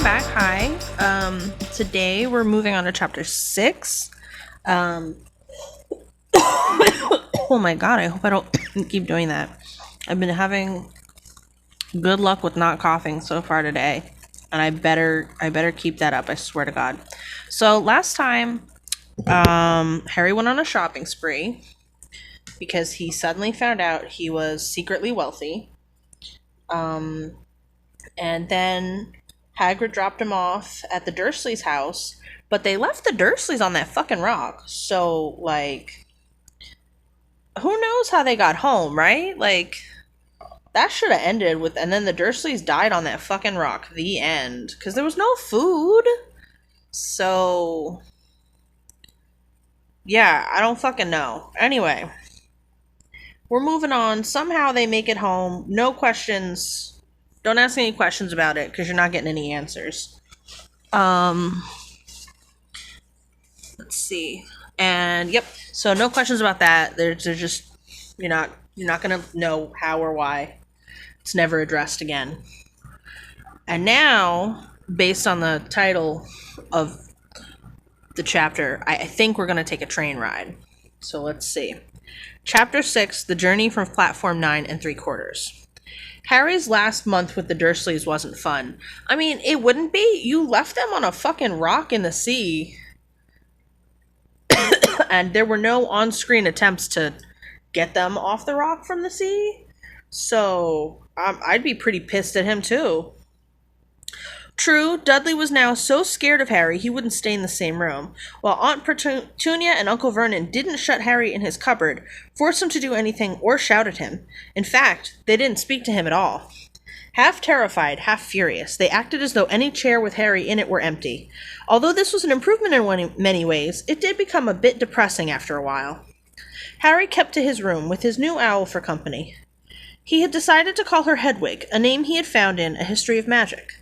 back. Hi. Today we're moving on to chapter 6. Um, oh my god, I hope I don't keep doing that. I've been having good luck with not coughing so far today, and I better keep that up, I swear to god. So last time, Harry went on a shopping spree because he suddenly found out he was secretly wealthy. And then Hagrid dropped him off at the Dursleys' house, but they left the Dursleys on that fucking rock. So, like, who knows how they got home, right? Like, that should have ended with, and then the Dursleys died on that fucking rock. The end. Because there was no food. So, yeah, I don't fucking know. Anyway, we're moving on. Somehow they make it home. No questions. Don't ask any questions about it because you're not getting any answers. Let's see. And yep, so no questions about that. They're just you're not gonna know how or why. It's never addressed again. And now, based on the title of the chapter, I think we're gonna take a train ride. So let's see. Chapter 6, The Journey from Platform 9 3/4. Harry's last month with the Dursleys wasn't fun. I mean, it wouldn't be. You left them on a fucking rock in the sea. And there were no on-screen attempts to get them off the rock from the sea. So, I'd be pretty pissed at him too. True, Dudley was now so scared of Harry he wouldn't stay in the same room, while Aunt Petunia and Uncle Vernon didn't shut Harry in his cupboard, force him to do anything, or shout at him. In fact, they didn't speak to him at all. Half terrified, half furious, they acted as though any chair with Harry in it were empty. Although this was an improvement in many ways, it did become a bit depressing after a while. Harry kept to his room, with his new owl for company. He had decided to call her Hedwig, a name he had found in A History of Magic.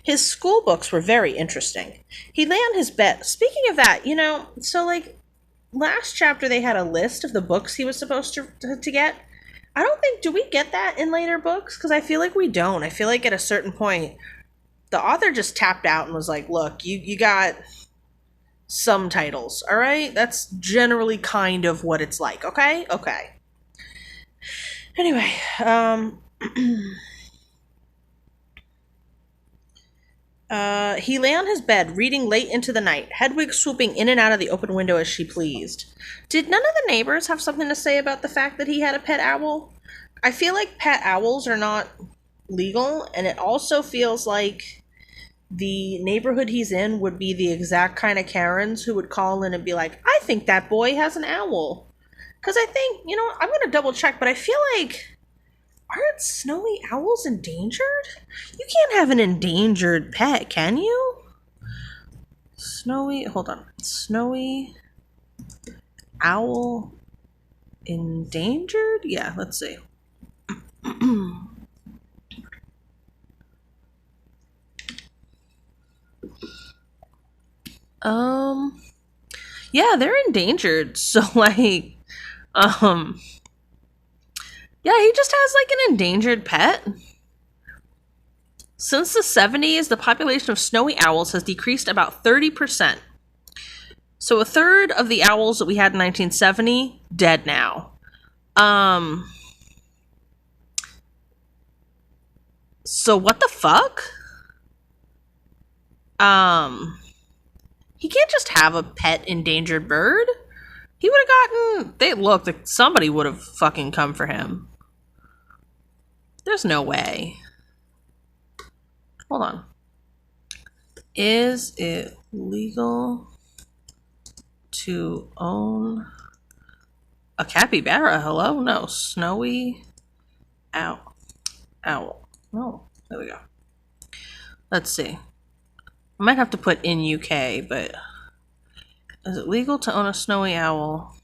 His school books were very interesting. He lay on his bed. Speaking of that, so like last chapter they had a list of the books he was supposed to get. I don't think, do we get that in later books? Because I feel like we don't. I feel like at a certain point, the author just tapped out and was like, look, you got some titles, all right? That's generally kind of what it's like, okay? Okay. Anyway, he lay on his bed, reading late into the night, Hedwig swooping in and out of the open window as she pleased. Did none of the neighbors have something to say about the fact that he had a pet owl? I feel like pet owls are not legal, and it also feels like the neighborhood he's in would be the exact kind of Karens who would call in and be like, I think that boy has an owl. Because I think, I'm going to double check, but I feel like, aren't snowy owls endangered? You can't have an endangered pet, can you? Snowy owl endangered? Yeah, let's see. Yeah, they're endangered. So like, yeah, he just has like an endangered pet. Since the 70s, the population of snowy owls has decreased about 30%. So a third of the owls that we had in 1970, dead now. So what the fuck? He can't just have a pet endangered bird. He would have gotten, somebody would have fucking come for him. There's no way. Hold on. Is it legal to own a capybara? Hello? No. Snowy owl. Oh, there we go. Let's see. I might have to put in UK, but is it legal to own a snowy owl?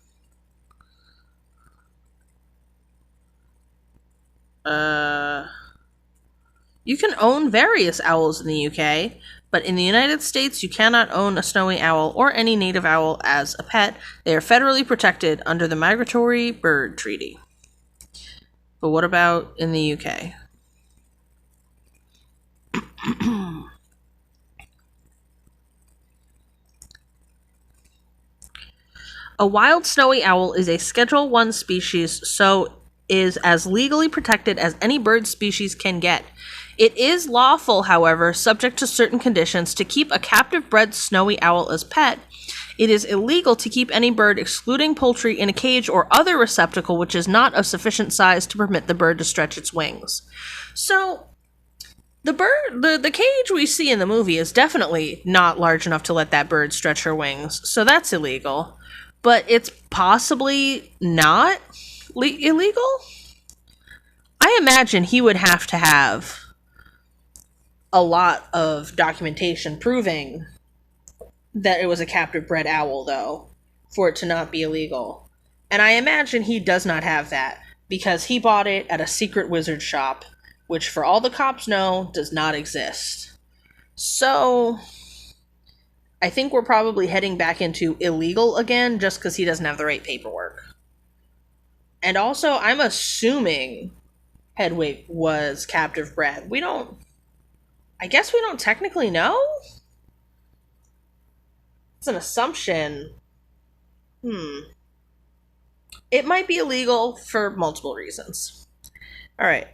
You can own various owls in the UK, but in the United States, you cannot own a snowy owl or any native owl as a pet. They are federally protected under the Migratory Bird Treaty. But what about in the UK? A wild snowy owl is a Schedule 1 species, so is as legally protected as any bird species can get. It is lawful, however, subject to certain conditions, to keep a captive bred snowy owl as pet. It is illegal to keep any bird, excluding poultry, in a cage or other receptacle which is not of sufficient size to permit the bird to stretch its wings. So, the cage we see in the movie is definitely not large enough to let that bird stretch her wings, so that's illegal. But it's possibly not illegal? I imagine he would have to have a lot of documentation proving that it was a captive bred owl, though, for it to not be illegal. And I imagine he does not have that, because he bought it at a secret wizard shop, which, for all the cops know, does not exist. So, I think we're probably heading back into illegal again, just because he doesn't have the right paperwork. And also, I'm assuming Hedwig was captive bred. I guess we don't technically know? It's an assumption. It might be illegal for multiple reasons. Alright,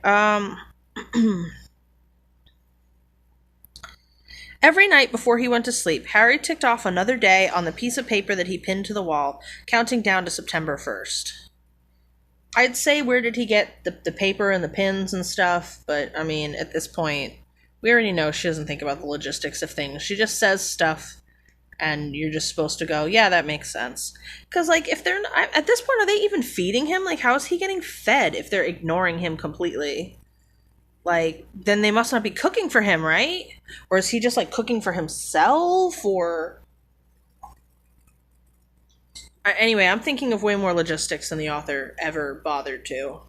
Every night before he went to sleep, Harry ticked off another day on the piece of paper that he pinned to the wall, counting down to September 1st. I'd say, where did he get the paper and the pins and stuff? But, I mean, at this point, we already know she doesn't think about the logistics of things. She just says stuff, and you're just supposed to go, yeah, that makes sense. Because, like, if they're not, at this point, are they even feeding him? Like, how is he getting fed if they're ignoring him completely? Like, then they must not be cooking for him, right? Or is he just, like, cooking for himself? Or... Anyway, I'm thinking of way more logistics than the author ever bothered to.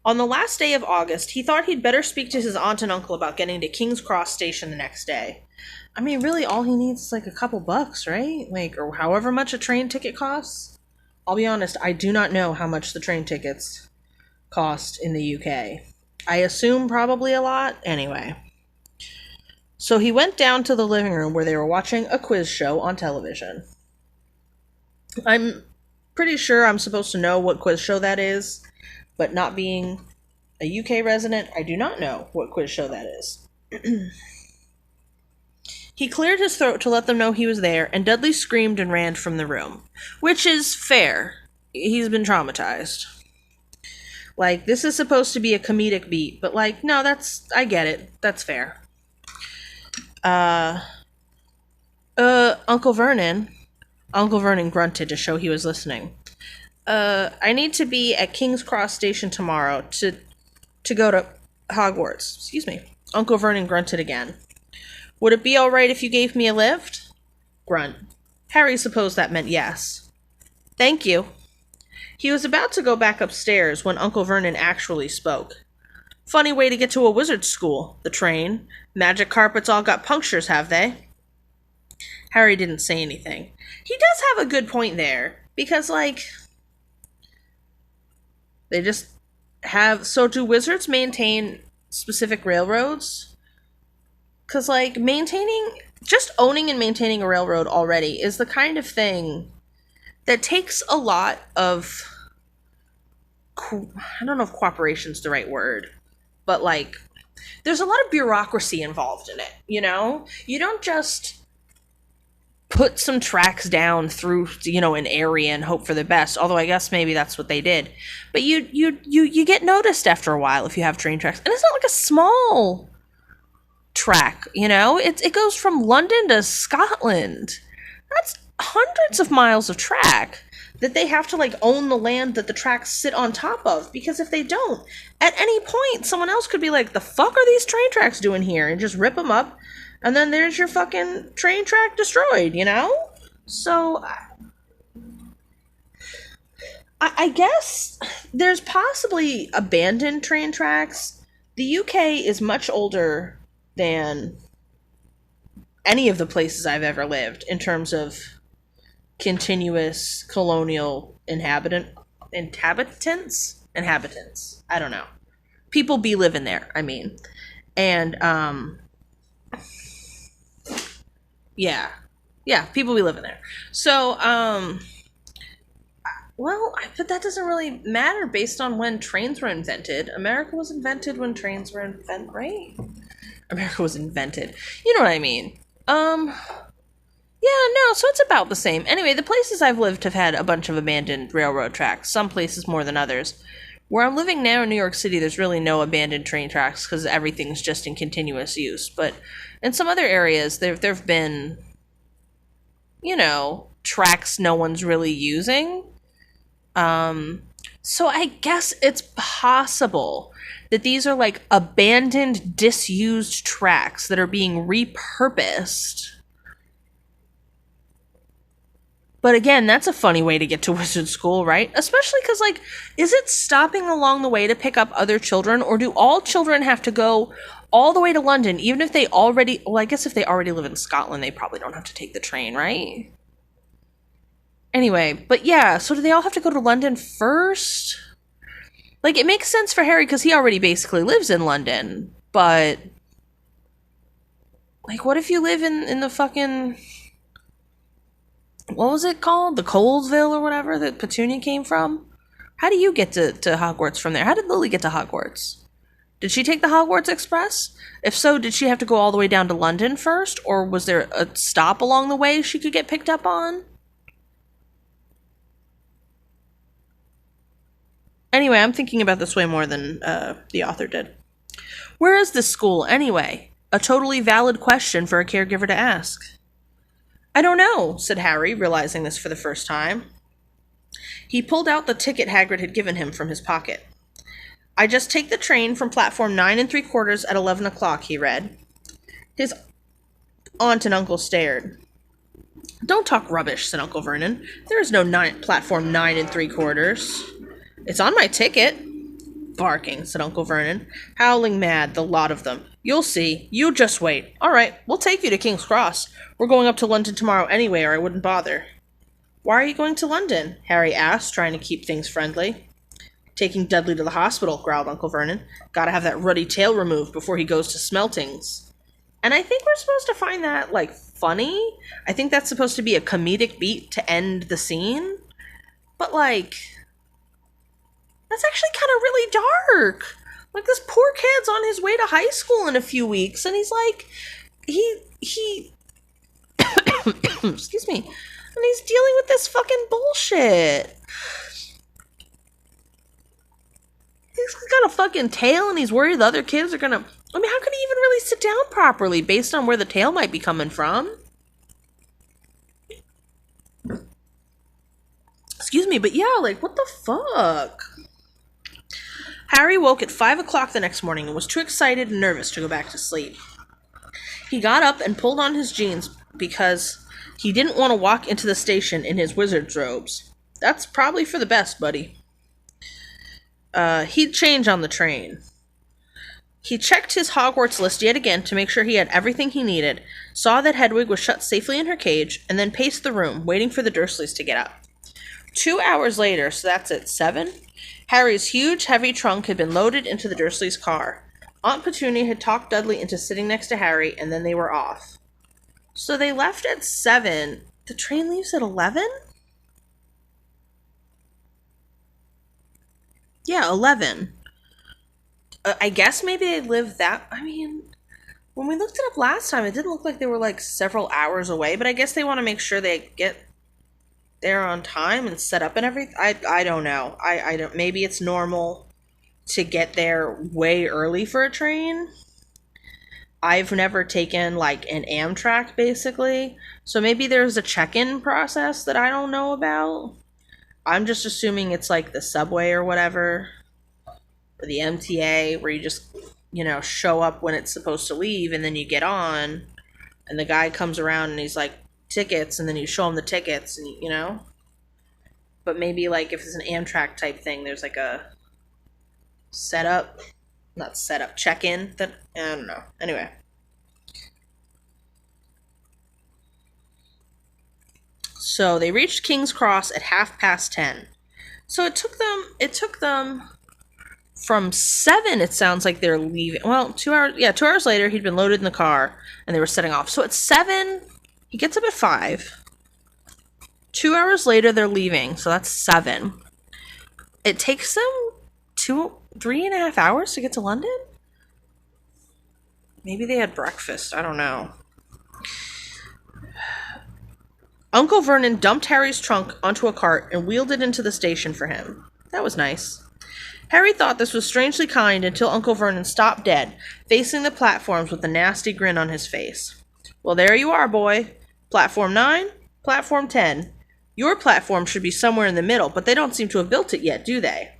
On the last day of August, he thought he'd better speak to his aunt and uncle about getting to King's Cross Station the next day. I mean, really, all he needs is, like, a couple bucks, right? Like, or however much a train ticket costs. I'll be honest, I do not know how much the train tickets cost in the UK. I assume probably a lot. Anyway. So he went down to the living room where they were watching a quiz show on television. I'm pretty sure I'm supposed to know what quiz show that is, but not being a UK resident, I do not know what quiz show that is. He cleared his throat to let them know he was there, and Dudley screamed and ran from the room. Which is fair. He's been traumatized. Like, this is supposed to be a comedic beat, but, like, no, I get it. That's fair. Uncle Vernon grunted to show he was listening. I need to be at King's Cross Station tomorrow to go to Hogwarts. Excuse me. Uncle Vernon grunted again. Would it be alright if you gave me a lift? Grunt. Harry supposed that meant yes. Thank you. He was about to go back upstairs when Uncle Vernon actually spoke. Funny way to get to a wizard's school, the train. Magic carpets all got punctures, have they? Harry didn't say anything. He does have a good point there, because, like, they just have... So do wizards maintain specific railroads? Because, like, just owning and maintaining a railroad already is the kind of thing that takes a lot of... I don't know if cooperation's the right word, but, like, there's a lot of bureaucracy involved in it, you know? You don't just put some tracks down through, an area and hope for the best, although I guess maybe that's what they did. But you get noticed after a while if you have train tracks. And it's not like a small track, It goes from London to Scotland. That's hundreds of miles of track that they have to, like, own the land that the tracks sit on top of, because if they don't, at any point, someone else could be like, the fuck are these train tracks doing here? And just rip them up, and then there's your fucking train track destroyed, So, I guess there's possibly abandoned train tracks. The UK is much older than any of the places I've ever lived in terms of continuous colonial inhabitants. I don't know. People be living there, I mean. And, yeah, people be living there. So, But that doesn't really matter based on when trains were invented. America was invented when trains were invented, right? America was invented. You know what I mean? Yeah, no, so it's about the same. Anyway, the places I've lived have had a bunch of abandoned railroad tracks, some places more than others. Where I'm living now in New York City, there's really no abandoned train tracks because everything's just in continuous use. But in some other areas, there've been, tracks no one's really using. So I guess it's possible that these are like abandoned, disused tracks that are being repurposed. But again, that's a funny way to get to wizard school, right? Especially because, like, is it stopping along the way to pick up other children, or do all children have to go all the way to London, even if they already, well, I guess if they already live in Scotland, they probably don't have to take the train, right? Anyway, but yeah, so do they all have to go to London first? Like, it makes sense for Harry because he already basically lives in London, but, like, what if you live in the fucking, what was it called? The Colesville or whatever that Petunia came from? How do you get to Hogwarts from there? How did Lily get to Hogwarts? Did she take the Hogwarts Express? If so, did she have to go all the way down to London first? Or was there a stop along the way she could get picked up on? Anyway, I'm thinking about this way more than the author did. Where is this school, anyway? A totally valid question for a caregiver to ask. I don't know, said Harry, realizing this for the first time. He pulled out the ticket Hagrid had given him from his pocket. I just take the train from platform 9 3/4 at 11 o'clock, he read. His aunt and uncle stared. Don't talk rubbish, said Uncle Vernon. There is no platform 9 3/4. It's on my ticket. Barking, said Uncle Vernon. Howling mad, the lot of them. You'll see. You just wait. All right, we'll take you to King's Cross. We're going up to London tomorrow anyway, or I wouldn't bother. Why are you going to London? Harry asked, trying to keep things friendly. Taking Dudley to the hospital, growled Uncle Vernon. Gotta have that ruddy tail removed before he goes to Smeltings. And I think we're supposed to find that, like, funny. I think that's supposed to be a comedic beat to end the scene. But, like, that's actually kind of really dark. Like, this poor kid's on his way to high school in a few weeks, and he's like, he excuse me, and he's dealing with this fucking bullshit. He's got a fucking tail, and he's worried the other kids are gonna, I mean, how could he even really sit down properly based on where the tail might be coming from? Excuse me, but yeah, like, what the fuck? Harry woke at 5 o'clock the next morning and was too excited and nervous to go back to sleep. He got up and pulled on his jeans because he didn't want to walk into the station in his wizard's robes. That's probably for the best, buddy. He'd change on the train. He checked his Hogwarts list yet again to make sure he had everything he needed, saw that Hedwig was shut safely in her cage, and then paced the room, waiting for the Dursleys to get up. 2 hours later, so that's at 7, Harry's huge, heavy trunk had been loaded into the Dursleys' car. Aunt Petunia had talked Dudley into sitting next to Harry, and then they were off. So they left at 7. The train leaves at 11? Yeah, 11. I guess maybe they lived that... I mean, when we looked it up last time, it didn't look like they were, like, several hours away, but I guess they want to make sure they get there on time and set up and everything. I don't know. I don't... Maybe it's normal to get there way early for a train. I've never taken, like, an Amtrak, basically. So maybe there's a check-in process that I don't know about. I'm just assuming it's, like, the subway or whatever. Or the MTA, where you just, show up when it's supposed to leave, and then you get on, and the guy comes around and he's like, tickets, and then you show him the tickets, and But maybe, like, if it's an Amtrak type thing, there's, like, a check-in, that, I don't know. Anyway. So they reached King's Cross at 10:30. So it took them from 7, it sounds like they're leaving. Well, 2 hours, 2 hours later, he'd been loaded in the car, and they were setting off. So at 7, he gets up at 5, 2 hours later, they're leaving, so that's 7. It takes them 3.5 hours to get to London? Maybe they had breakfast. I don't know. Uncle Vernon dumped Harry's trunk onto a cart and wheeled it into the station for him. That was nice. Harry thought this was strangely kind until Uncle Vernon stopped dead, facing the platforms with a nasty grin on his face. Well, there you are, boy. Platform 9, Platform 10. Your platform should be somewhere in the middle, but they don't seem to have built it yet, do they?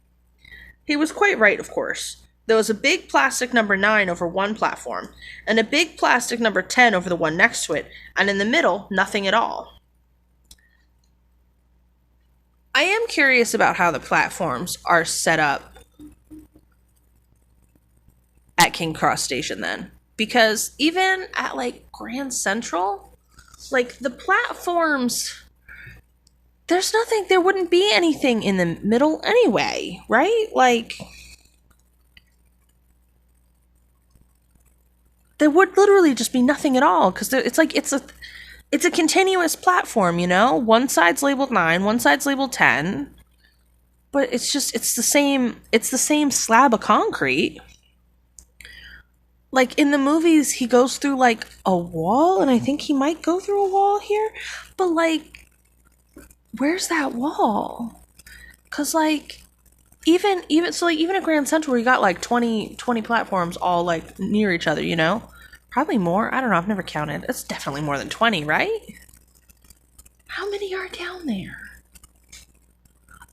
He was quite right, of course. There was a big plastic number 9 over one platform, and a big plastic number 10 over the one next to it, and in the middle, nothing at all. I am curious about how the platforms are set up at King Cross Station then. Because even at, like, Grand Central, like, the platforms, there wouldn't be anything in the middle anyway, right? Like, there would literally just be nothing at all, because it's a continuous platform, you know? One side's labeled 9, one side's labeled 10. But it's the same slab of concrete. Like, in the movies, he goes through, like, a wall, and I think he might go through a wall here. But, like, where's that wall? Because, like, even at Grand Central, where you got, like, 20 platforms all, like, near each other, you know? Probably more. I don't know. I've never counted. It's definitely more than 20, right? How many are down there?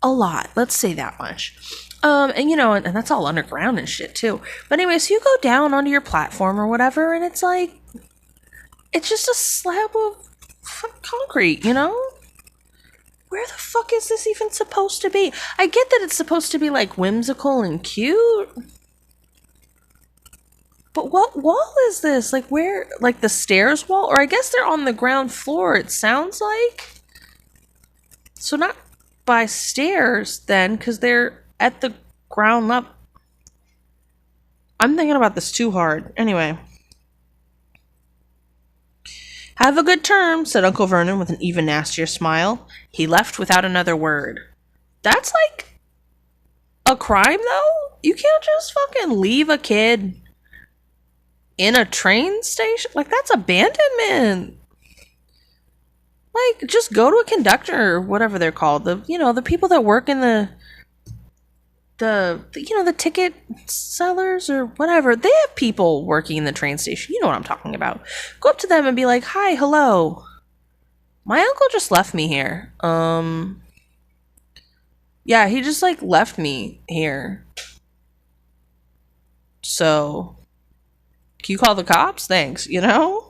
A lot. Let's say that much. And you know, and that's all underground and shit too. But anyway, so you go down onto your platform or whatever, and it's like, it's just a slab of concrete, you know? Where the fuck is this even supposed to be? I get that it's supposed to be like whimsical and cute. But what wall is this? Like, where? Like the stairs wall? Or I guess they're on the ground floor, it sounds like. So not by stairs then, because they're at the ground level. I'm thinking about this too hard. Anyway. Have a good term, said Uncle Vernon with an even nastier smile. He left without another word. That's like a crime, though? You can't just fucking leave a kid in a train station? Like, that's abandonment. Like, just go to a conductor or whatever they're called. The people that work in the ticket sellers or whatever. They have people working in the train station. You know what I'm talking about. Go up to them and be like, "Hi, hello. My uncle just left me here. Yeah, he just, like, left me here. So, can you call the cops? Thanks, you know?"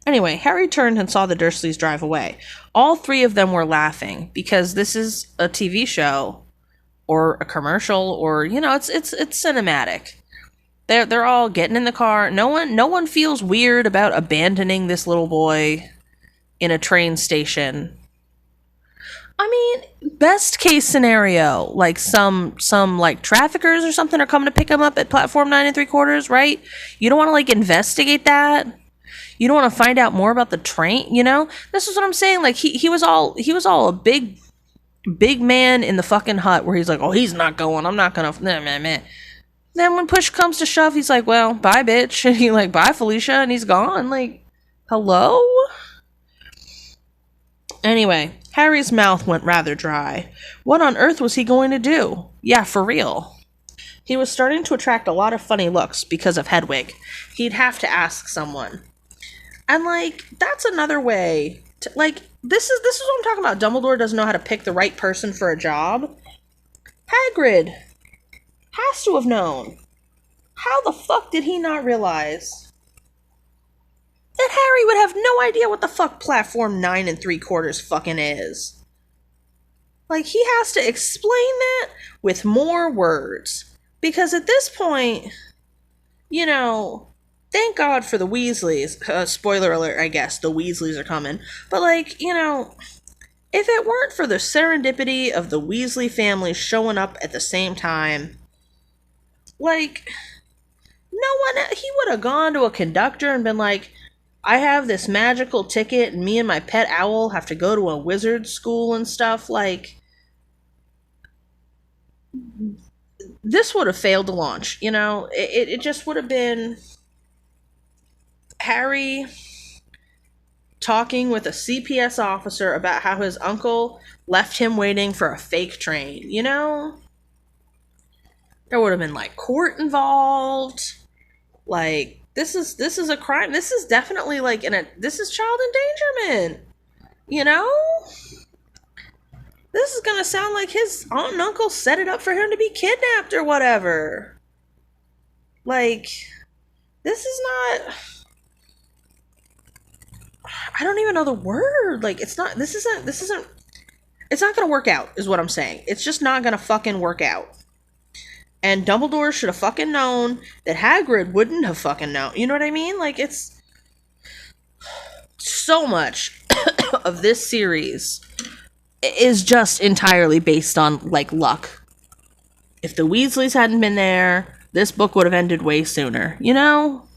Anyway, Harry turned and saw the Dursleys drive away. All 3 of them were laughing, because this is a TV show, or a commercial, or, you know, it's cinematic. They're all getting in the car. No one feels weird about abandoning this little boy in a train station. I mean, best case scenario, like some like traffickers or something are coming to pick him up at platform 9 3/4, right? You don't want to, like, investigate that. You don't want to find out more about the train, you know? This is what I'm saying. Like, he was all a big man in the fucking hut where he's like, "Oh, he's not going. I'm not gonna." Then when push comes to shove, he's like, "Well, bye, bitch." And he like, "Bye, Felicia," and he's gone. Like, hello? Anyway, Harry's mouth went rather dry. What on earth was he going to do? Yeah, for real. He was starting to attract a lot of funny looks because of Hedwig. He'd have to ask someone. And, like, that's another way to, like, this is what I'm talking about. Dumbledore doesn't know how to pick the right person for a job. Hagrid has to have known. How the fuck did he not realize that Harry would have no idea what the fuck platform 9 3/4 fucking is? Like, he has to explain that with more words. Because at this point, you know, thank God for the Weasleys. Spoiler alert, I guess. The Weasleys are coming. But, like, you know, if it weren't for the serendipity of the Weasley family showing up at the same time, like, he would have gone to a conductor and been like, I have this magical ticket and me and my pet owl have to go to a wizard school and stuff. Like, this would have failed to launch, you know? It just would have been Harry talking with a CPS officer about how his uncle left him waiting for a fake train, you know? There would have been like court involved. Like, this is a crime. This is definitely like this is child endangerment. You know? This is gonna sound like his aunt and uncle set it up for him to be kidnapped or whatever. Like, this is not, I don't even know the word. Like, it's not, this isn't, it's not gonna work out, is what I'm saying. It's just not gonna fucking work out. And Dumbledore should have fucking known that Hagrid wouldn't have fucking known. You know what I mean? Like, it's so much of this series is just entirely based on, like, luck. If the Weasleys hadn't been there, this book would have ended way sooner, you know?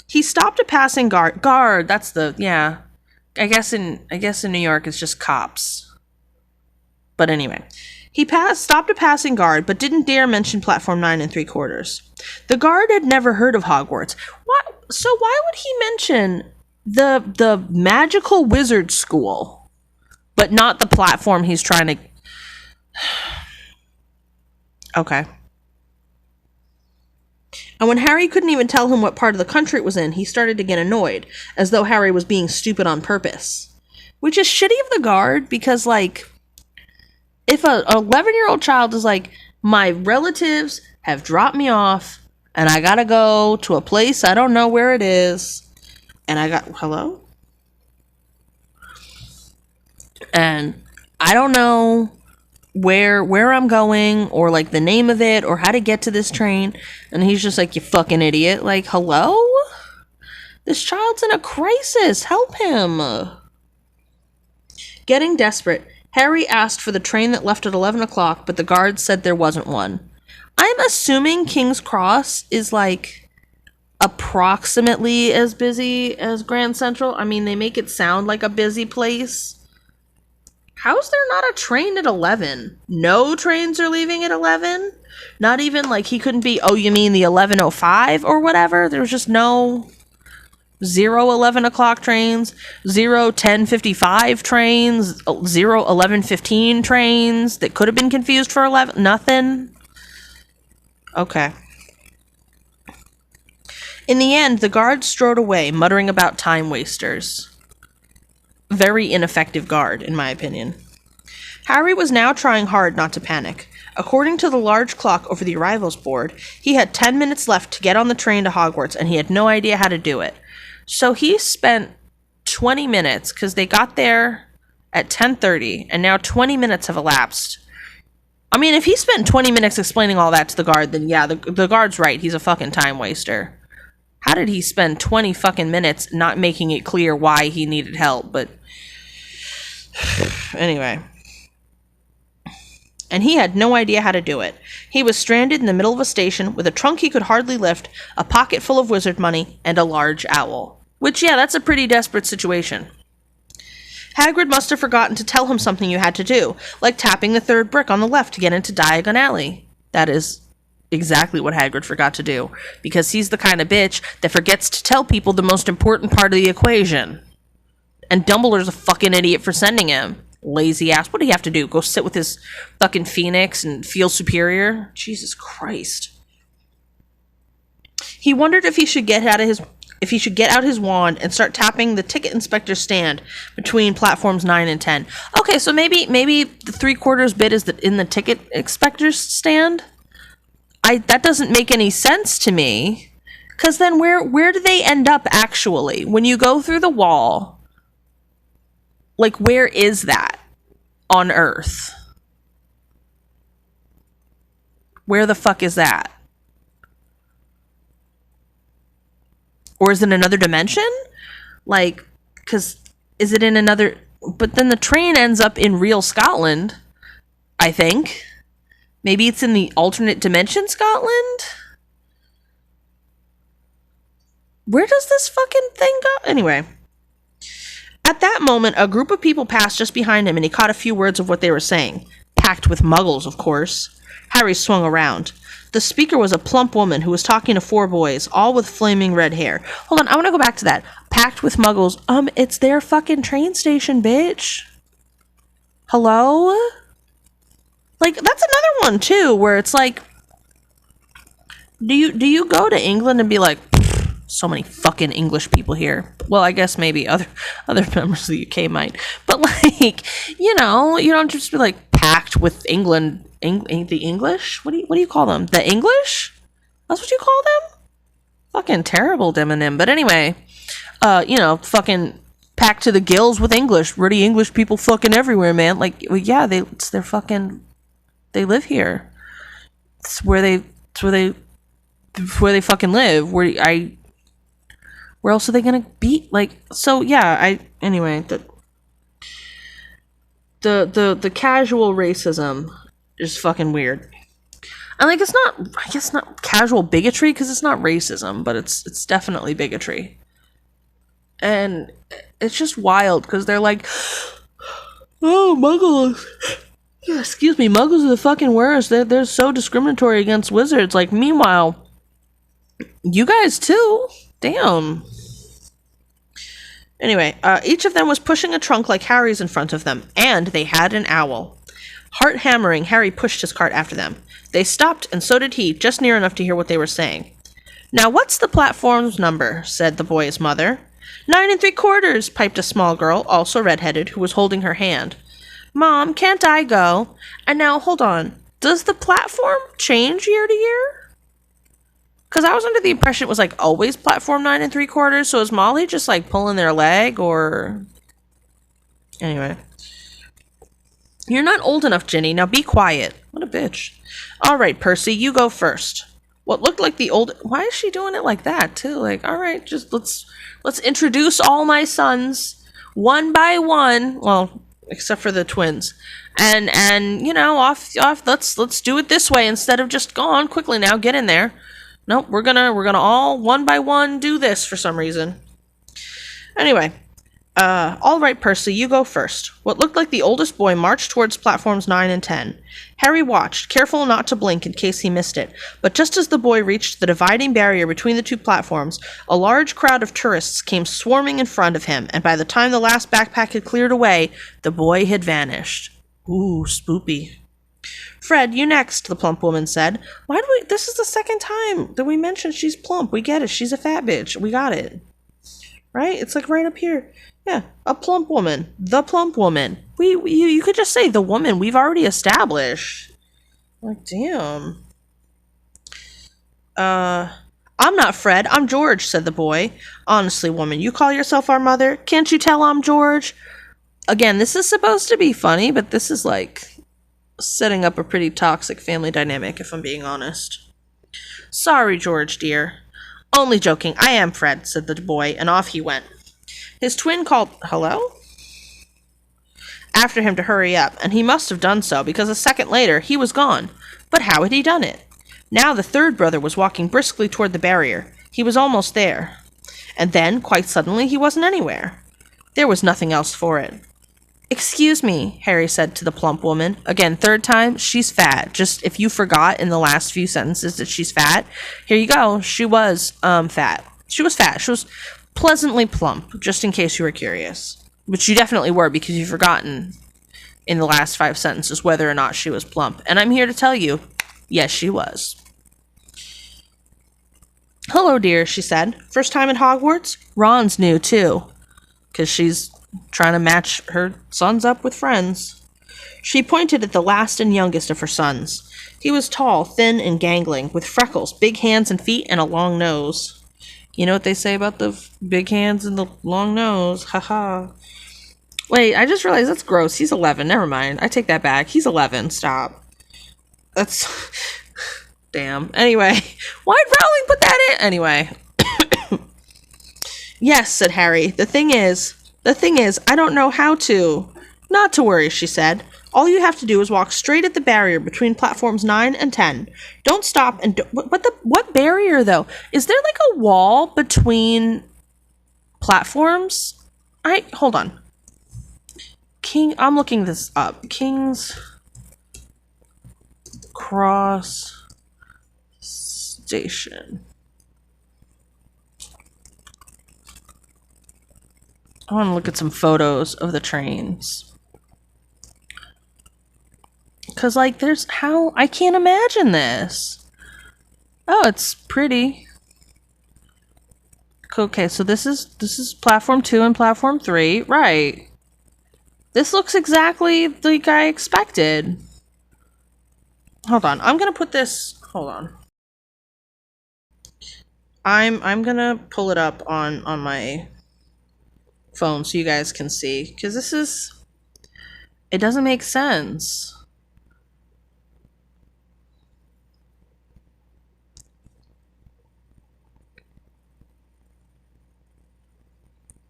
He stopped a passing guard, that's the, yeah. I guess in New York it's just cops. But anyway. He stopped a passing guard, but didn't dare mention platform 9 3/4. The guard had never heard of Hogwarts. So why would he mention the magical wizard school, but not the platform he's trying to... Okay. And when Harry couldn't even tell him what part of the country it was in, he started to get annoyed, as though Harry was being stupid on purpose. Which is shitty of the guard, because, like, if an 11-year-old child is like, my relatives have dropped me off, and I gotta go to a place I don't know where it is, and hello? And I don't know where I'm going, or, like, the name of it, or how to get to this train, and he's just like, you fucking idiot. Like, hello? This child's in a crisis. Help him. Getting desperate, Harry asked for the train that left at 11 o'clock, but the guards said there wasn't one. I'm assuming King's Cross is, like, approximately as busy as Grand Central. I mean, they make it sound like a busy place. How's there not a train at 11? No trains are leaving at 11? Not even, like, he couldn't be, oh, you mean the 11:05 or whatever? There was just no... 0 11 o'clock trains, 0 10:55 trains, 0 11:15 trains that could have been confused for 11. Nothing. Okay. In the end, the guard strode away, muttering about time wasters. Very ineffective guard, in my opinion. Harry was now trying hard not to panic. According to the large clock over the arrivals board, he had 10 minutes left to get on the train to Hogwarts, and he had no idea how to do it. So he spent 20 minutes, because they got there at 10:30, and now 20 minutes have elapsed. I mean, if he spent 20 minutes explaining all that to the guard, then yeah, the guard's right. He's a fucking time waster. How did he spend 20 fucking minutes not making it clear why he needed help? But anyway. And he had no idea how to do it. He was stranded in the middle of a station with a trunk he could hardly lift, a pocket full of wizard money, and a large owl. Which, yeah, that's a pretty desperate situation. Hagrid must have forgotten to tell him something you had to do, like tapping the third brick on the left to get into Diagon Alley. That is exactly what Hagrid forgot to do, because he's the kind of bitch that forgets to tell people the most important part of the equation. And Dumbledore's a fucking idiot for sending him. Lazy ass. What do you have to do? Go sit with his fucking phoenix and feel superior? Jesus Christ. He wondered if he should get out his wand and start tapping the ticket inspector's stand between platforms 9 and 10. Okay, so maybe the 3/4 bit is in the ticket inspector's stand? That doesn't make any sense to me. Because then where do they end up actually? When you go through the wall, like, where is that on Earth? Where the fuck is that? Or is it another dimension? Like, because is it in another... But then the train ends up in real Scotland, I think. Maybe it's in the alternate dimension Scotland? Where does this fucking thing go? Anyway. At that moment, a group of people passed just behind him, and he caught a few words of what they were saying. Packed with muggles, of course. Harry swung around. The speaker was a plump woman who was talking to 4 boys, all with flaming red hair. Hold on, I want to go back to that. Packed with muggles. It's their fucking train station, bitch. Hello? Like, that's another one, too, where it's like, do you go to England and be like, so many fucking English people here? Well, I guess maybe other members of the UK might. But, like, you don't just be, like, packed with England. The English? What do you call them? The English? That's what you call them? Fucking terrible, dim and dim. But anyway, fucking packed to the gills with English. Really English people fucking everywhere, man. Like, well, yeah, they live here. It's where they fucking live. Where else are they gonna be? Like, so yeah, anyway, the casual racism is fucking weird. And like, I guess not casual bigotry, because it's not racism, but it's definitely bigotry. And it's just wild, because they're like, oh, muggles. Excuse me, muggles are the fucking worst. They're so discriminatory against wizards. Like, meanwhile, you guys too. Damn. Anyway, each of them was pushing a trunk like Harry's in front of them, and they had an owl. Heart hammering, Harry pushed his cart after them. They stopped, and so did he, just near enough to hear what they were saying. Now, what's the platform's number? Said the boy's mother. 9 3/4, piped a small girl, also redheaded, who was holding her hand. Mom, can't I go? And now, hold on. Does the platform change year to year? Because I was under the impression it was, like, always platform 9 3/4, so is Molly just, like, pulling their leg, or... Anyway. You're not old enough, Ginny. Now be quiet. What a bitch. All right, Percy, you go first. What looked like the old... Why is she doing it like that, too? Like, all right, just let's introduce all my sons one by one. Well, except for the twins. And off. Let's do it this way instead of just go on quickly now. Get in there. Nope, we're gonna all one by one do this for some reason. Anyway. All right, Percy, you go first. What looked like the oldest boy marched towards platforms 9 and 10. Harry watched, careful not to blink in case he missed it, but just as the boy reached the dividing barrier between the 2 platforms, a large crowd of tourists came swarming in front of him, and by the time the last backpack had cleared away, the boy had vanished. Ooh, spoopy. Fred, you next, the plump woman said. This is the second time that we mentioned she's plump. We get it. She's a fat bitch. We got it. Right? It's like right up here. Yeah, a plump woman. The plump woman. You could just say the woman we've already established. Like, damn. I'm not Fred. I'm George, said the boy. Honestly, woman, you call yourself our mother? Can't you tell I'm George? Again, this is supposed to be funny, but this is like setting up a pretty toxic family dynamic, if I'm being honest. Sorry, George, dear. Only joking. I am Fred, said the boy, and off he went. His twin called, hello? After him to hurry up, and he must have done so, because a second later, he was gone. But how had he done it? Now the third brother was walking briskly toward the barrier. He was almost there. And then, quite suddenly, he wasn't anywhere. There was nothing else for it. Excuse me, Harry said to the plump woman. Again, third time, she's fat. Just if you forgot in the last few sentences that she's fat, here you go. She was, fat. She was fat. She was pleasantly plump, just in case you were curious. Which you definitely were, because you've forgotten in the last 5 sentences whether or not she was plump. And I'm here to tell you, yes, she was. Hello, dear, she said. First time at Hogwarts? Ron's new, too. Because she's trying to match her sons up with friends. She pointed at the last and youngest of her sons. He was tall, thin, and gangling, with freckles, big hands and feet, and a long nose. You know what they say about the big hands and the long nose? Haha. Wait, I just realized that's gross. He's 11. Never mind. I take that back. He's 11. Stop. That's... Damn. Anyway. Why'd Rowling put that in? Anyway. Yes, said Harry. The thing is, I don't know how to. Not to worry, she said. All you have to do is walk straight at the barrier between platforms 9 and 10. Don't stop and what barrier though? Is there like a wall between platforms? Hold on. I'm looking this up. King's Cross Station. I want to look at some photos of the trains. Because, like, I can't imagine this. Oh, it's pretty. Okay, so this is platform 2 and platform 3. Right. This looks exactly like I expected. Hold on. I'm going to put this... Hold on. I'm going to pull it up on my phone so you guys can see. Because this is... It doesn't make sense.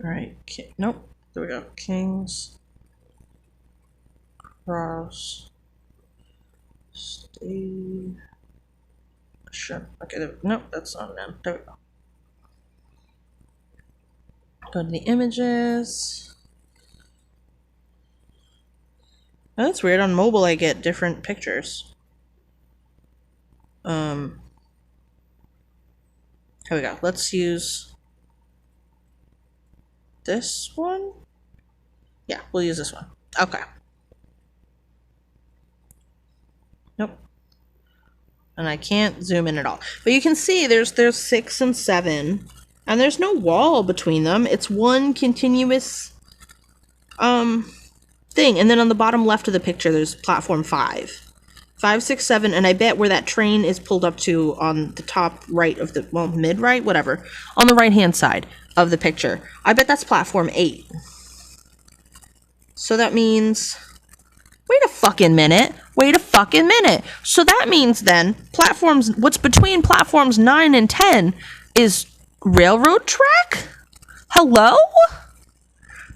Alright. Nope. There we go. King's Cross Station. Okay, nope, that's not them. There we go. Go to the images. Oh, that's weird. On mobile, I get different pictures. Here we go. Let's use this one. Yeah, we'll use this one. Okay. Nope. And I can't zoom in at all. But you can see there's 6 and 7. And there's no wall between them. It's one continuous thing. And then on the bottom left of the picture, there's platform 5. 5, 6, 7, and I bet where that train is pulled up to on the top right of the, well, mid right, whatever, on the right hand side of the picture. I bet that's platform 8. So that means, wait a fucking minute. So that means then what's between platforms 9 and 10 is railroad track? Hello?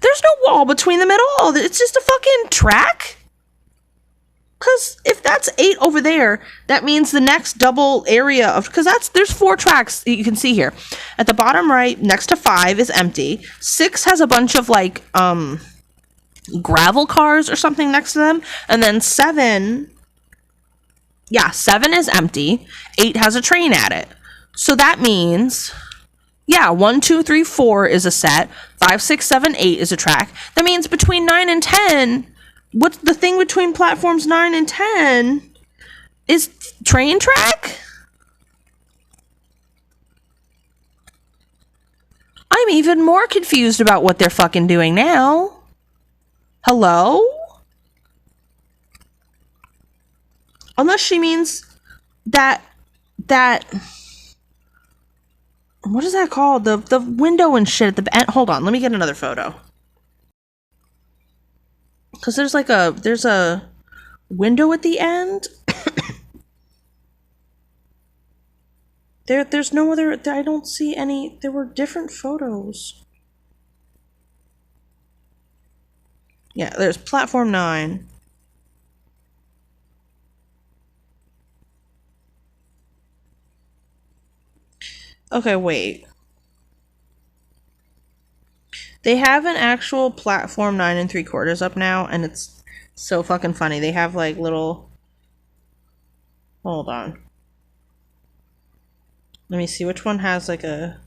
There's no wall between them at all. It's just a fucking track. Because if that's 8 over there, that means the next double area of, because there's 4 tracks that you can see here. At the bottom right, next to 5 is empty. 6 has a bunch of like gravel cars or something next to them. And then 7 is empty. 8 has a train at it. So that means, 1, 2, 3, 4 is a set. 5, 6, 7, 8 is a track. That means between 9 and 10, what's the thing between platforms 9 and 10 is train track? I'm even more confused about what they're fucking doing now. Hello? Unless she means that what is that called? The window and shit at the end. Hold on, let me get another photo. Because there's a window at the end. There's no other, I don't see any, there were different photos. Yeah, there's platform 9. Okay, wait. They have an actual platform 9 3/4 up now, and it's so fucking funny. They have like little... Hold on. Let me see which one has like a...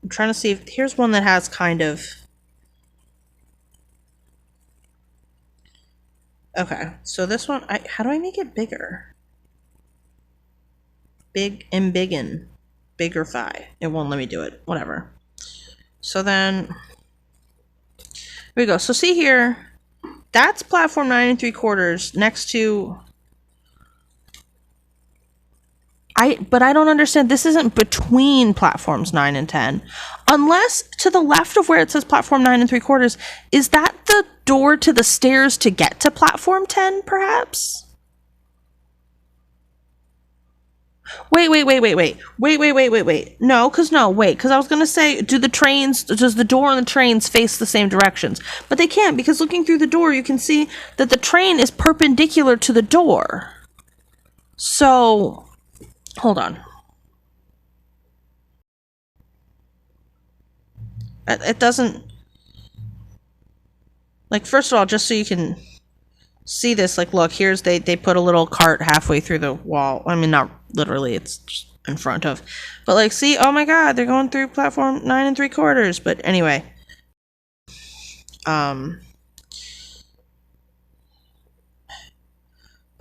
I'm trying to see if... Here's one that has kind of... Okay, so this one... How do I make it bigger? Biggin. Biggerfy. It won't let me do it. Whatever. So then... Here we go. So see here... That's platform 9 3/4 next to... But I don't understand. This isn't between platforms 9 and 10. Unless to the left of where it says platform 9 3/4, is that the door to the stairs to get to platform 10, perhaps? Wait. No, because I was going to say, does the door on the trains face the same directions? But they can't, because looking through the door, you can see that the train is perpendicular to the door. So, hold on. It doesn't, like, first of all, just so you can see this, like, look, they put a little cart halfway through the wall. I mean, not literally, it's just in front of. But, like, see, oh my god, they're going through platform 9 3/4. But anyway. But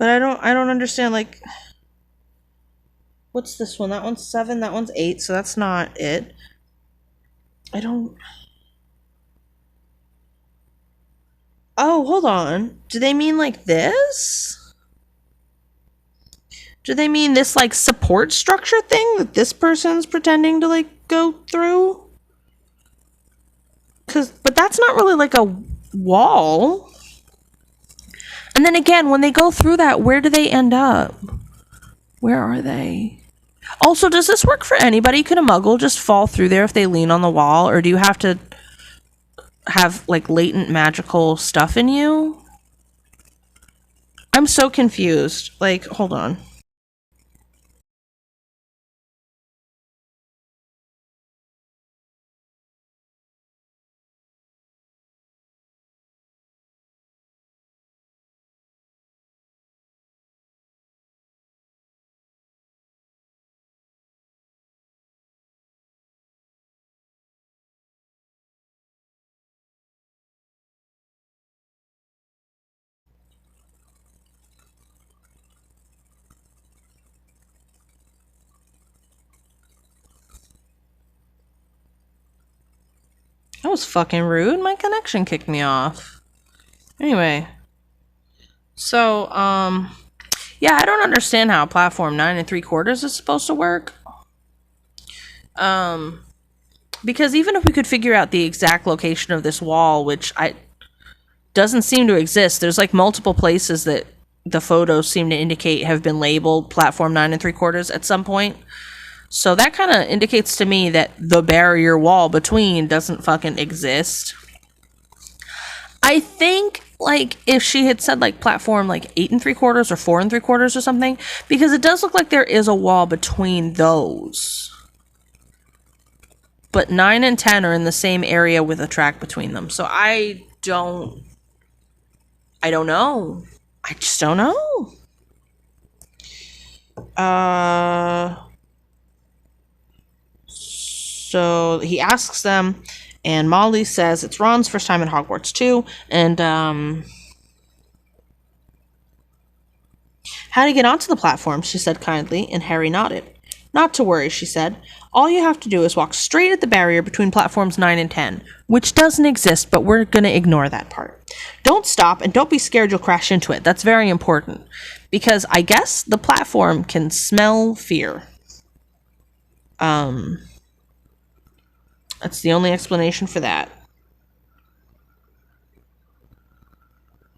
I don't understand, like, what's this one? That one's 7, that one's 8, so that's not it. I don't... Oh, hold on. Do they mean like this? Do they mean this, like, support structure thing that this person's pretending to, like, go through? But that's not really like a wall. And then again, when they go through that, where do they end up? Where are they? Also, does this work for anybody? Could a muggle just fall through there if they lean on the wall? Or do you have to have, like, latent magical stuff in you? I'm so confused. Like, hold on. That was fucking rude. My connection kicked me off. Anyway. So, yeah, I don't understand how platform 9 3/4 is supposed to work. Because even if we could figure out the exact location of this wall, which doesn't seem to exist, there's, like, multiple places that the photos seem to indicate have been labeled platform 9 3/4 at some point. So that kind of indicates to me that the barrier wall between doesn't fucking exist. I think, like, if she had said, like, platform, like, 8 3/4 or 4 3/4 or something, because it does look like there is a wall between those. But 9 and 10 are in the same area with a track between them. So I don't know. I just don't know. So he asks them, and Molly says it's Ron's first time in Hogwarts too, and how to get onto the platform, she said kindly, and Harry nodded. Not to worry, she said. All you have to do is walk straight at the barrier between platforms 9 and 10, which doesn't exist, but we're going to ignore that part. Don't stop, and don't be scared you'll crash into it. That's very important, because I guess the platform can smell fear. That's the only explanation for that.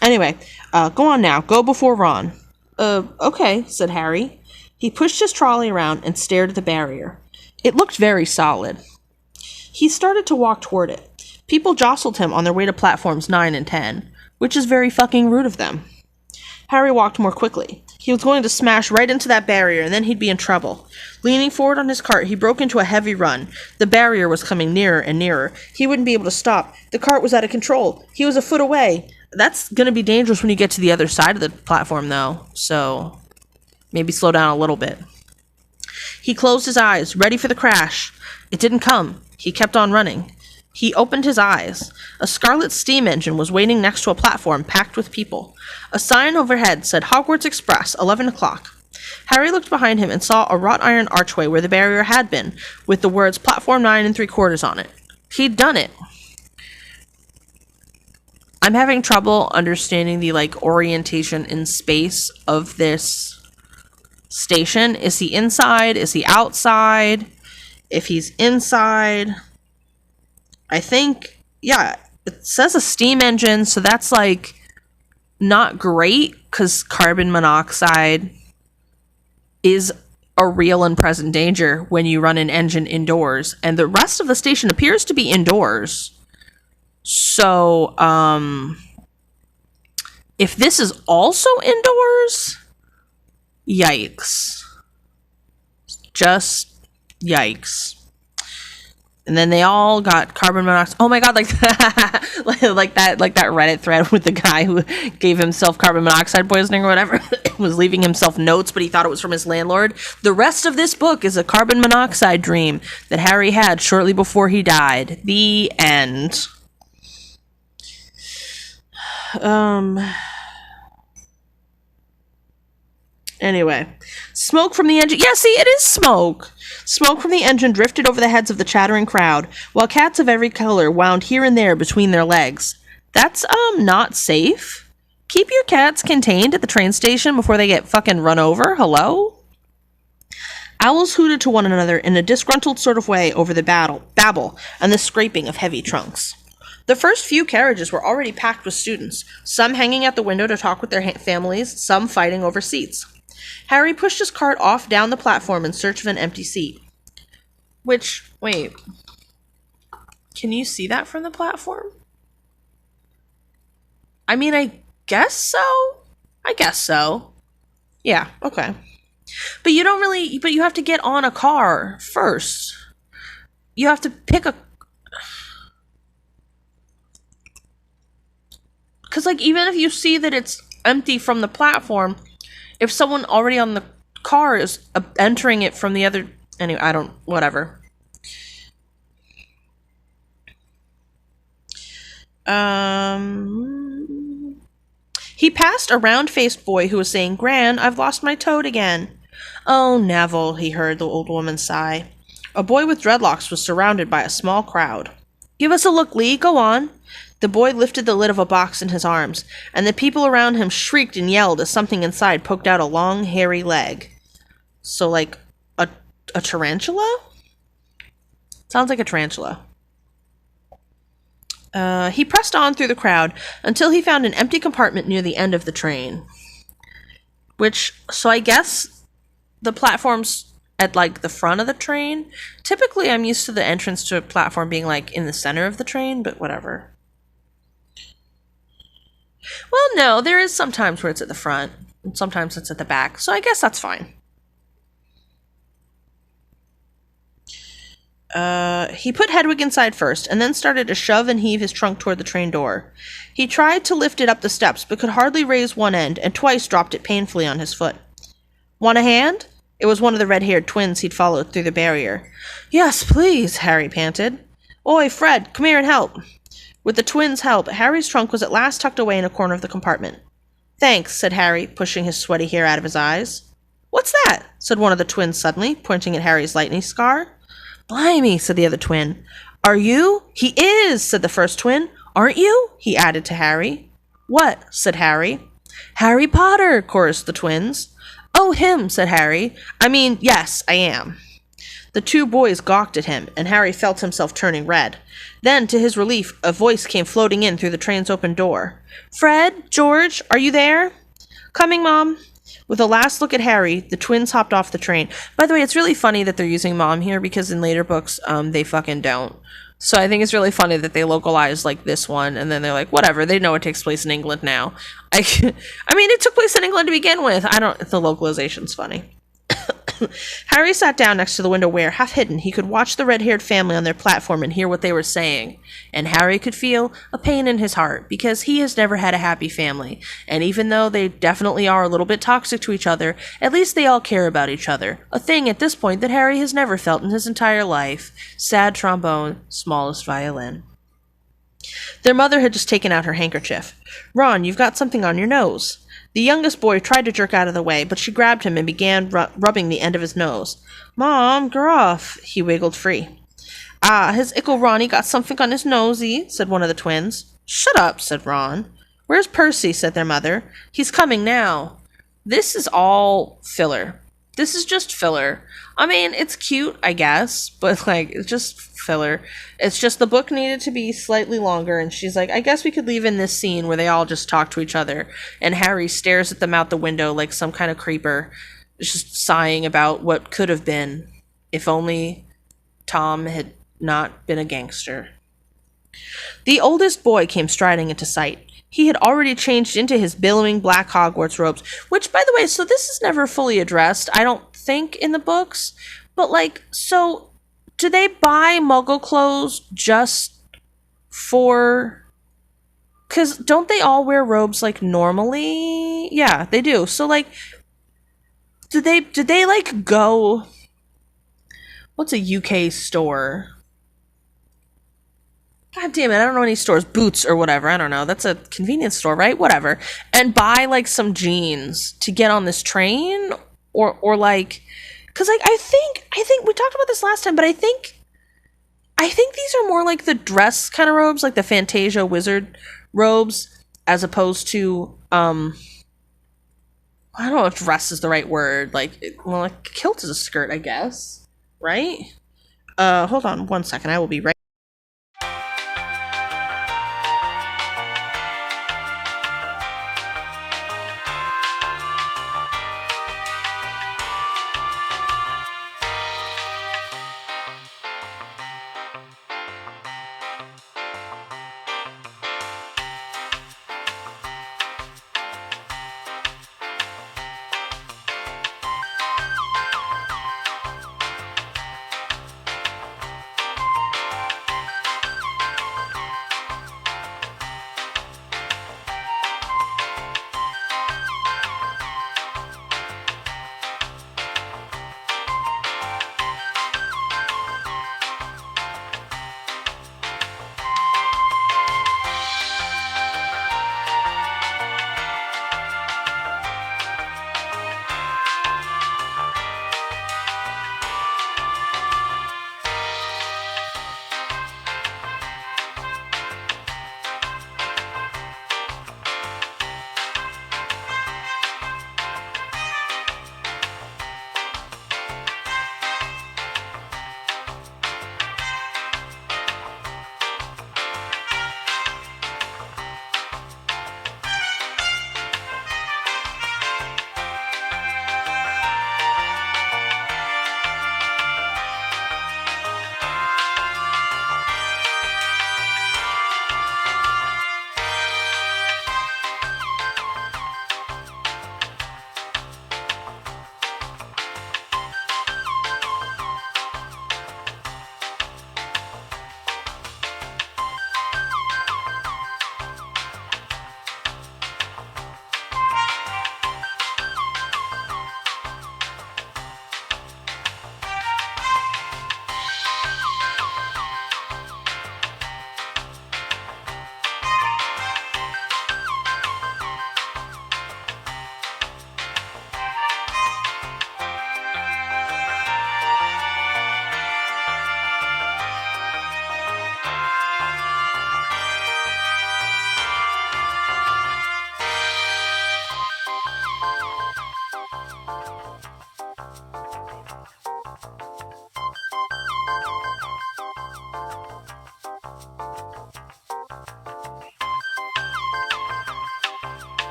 Anyway, go on now. Go before Ron. Okay, said Harry. He pushed his trolley around and stared at the barrier. It looked very solid. He started to walk toward it. People jostled him on their way to platforms 9 and 10, which is very fucking rude of them. Harry walked more quickly. He was going to smash right into that barrier, and then he'd be in trouble. Leaning forward on his cart, he broke into a heavy run. The barrier was coming nearer and nearer. He wouldn't be able to stop. The cart was out of control. He was a foot away. That's going to be dangerous when you get to the other side of the platform, though. So, maybe slow down a little bit. He closed his eyes, ready for the crash. It didn't come. He kept on running. He opened his eyes. A scarlet steam engine was waiting next to a platform packed with people. A sign overhead said Hogwarts Express, 11 o'clock. Harry looked behind him and saw a wrought iron archway where the barrier had been, with the words platform 9 3/4 on it. He'd done it. I'm having trouble understanding the, like, orientation in space of this station. Is he inside? Is he outside? If he's inside, I think, yeah, it says a steam engine, so that's, like, not great, because carbon monoxide is a real and present danger when you run an engine indoors, and the rest of the station appears to be indoors. So, if this is also indoors, yikes. Just yikes. And then they all got carbon monoxide. Oh my god, like like that Reddit thread with the guy who gave himself carbon monoxide poisoning or whatever, was leaving himself notes, but he thought it was from his landlord. The rest of this book is a carbon monoxide dream that Harry had shortly before he died. The end. Anyway, smoke from the engine. Yeah, see, it is smoke. Smoke from the engine drifted over the heads of the chattering crowd, while cats of every color wound here and there between their legs. That's, not safe. Keep your cats contained at the train station before they get fucking run over. Hello? Owls hooted to one another in a disgruntled sort of way over the babble and the scraping of heavy trunks. The first few carriages were already packed with students, some hanging at the window to talk with their families, some fighting over seats. Harry pushed his cart off down the platform in search of an empty seat. Which, wait, can you see that from the platform? I mean, I guess so. Yeah, okay. But you have to get on a car first. You have to pick a... Because, like, even if you see that it's empty from the platform, if someone already on the car is entering it from the other... Anyway, whatever. He passed a round-faced boy who was saying, "Gran, I've lost my toad again." "Oh, Neville," he heard the old woman sigh. A boy with dreadlocks was surrounded by a small crowd. "Give us a look, Lee. Go on." The boy lifted the lid of a box in his arms, and the people around him shrieked and yelled as something inside poked out a long, hairy leg. So, like, a tarantula? Sounds like a tarantula. He pressed on through the crowd until he found an empty compartment near the end of the train. So I guess the platform's at, like, the front of the train. Typically, I'm used to the entrance to a platform being, like, in the center of the train, but whatever. Well, no, there is sometimes where it's at the front, and sometimes it's at the back, so I guess that's fine. He put Hedwig inside first, and then started to shove and heave his trunk toward the train door. He tried to lift it up the steps, but could hardly raise one end, and twice dropped it painfully on his foot. "Want a hand?" It was one of the red-haired twins he'd followed through the barrier. "Yes, please," Harry panted. "Oi, Fred, come here and help." With the twins' help, Harry's trunk was at last tucked away in a corner of the compartment. "Thanks," said Harry, pushing his sweaty hair out of his eyes. "What's that?" said one of the twins suddenly, pointing at Harry's lightning scar. "Blimey," said the other twin. "Are you?" "He is," said the first twin. "Aren't you?" he added to Harry. "What?" said Harry. "Harry Potter," chorused the twins. "Oh, him," said Harry. "I mean, yes, I am." The two boys gawked at him, and Harry felt himself turning red. Then, to his relief, a voice came floating in through the train's open door. "Fred? George? Are you there?" "Coming, Mom." With a last look at Harry, the twins hopped off the train. By the way, it's really funny that they're using Mom here, because in later books, they fucking don't. So I think it's really funny that they localize, like, this one, and then they're like, whatever, they know it takes place in England now. I mean, it took place in England to begin with. The localization's funny. Harry sat down next to the window where, half hidden, he could watch the red-haired family on their platform and hear what they were saying. And Harry could feel a pain in his heart, because he has never had a happy family. And even though they definitely are a little bit toxic to each other, at least they all care about each other. A thing at this point that Harry has never felt in his entire life. Sad trombone, smallest violin. Their mother had just taken out her handkerchief. "Ron, you've got something on your nose." The youngest boy tried to jerk out of the way, but she grabbed him and began rubbing the end of his nose. "Mom, gruff." He wiggled free. "Ah, has Ickle Ronnie got something on his nosey?" said one of the twins. "Shut up," said Ron. "Where's Percy?" said their mother. "He's coming now." This is all filler. This is just filler. I mean, it's cute, I guess, but, like, it's just filler. It's just the book needed to be slightly longer, and she's like, I guess we could leave in this scene where they all just talk to each other, and Harry stares at them out the window like some kind of creeper. just sighing about what could have been if only Tom had not been a gangster. The oldest boy came striding into sight. He had already changed into his billowing black Hogwarts robes, which, by the way, so this is never fully addressed, I don't think, in the books. But, like, so do they buy muggle clothes just for. Because don't they all wear robes, like, normally? Yeah, they do. So, like, did they like, go. What's a UK store? God damn it, I don't know any stores. Boots or whatever. I don't know. That's a convenience store, right? Whatever. And buy like some jeans to get on this train, or like, cuz like I think we talked about this last time, but I think these are more like the dress kind of robes, like the Fantasia wizard robes, as opposed to I don't know if dress is the right word. Like, well, like kilt is a skirt, I guess. Right? Hold on one second. I will be right.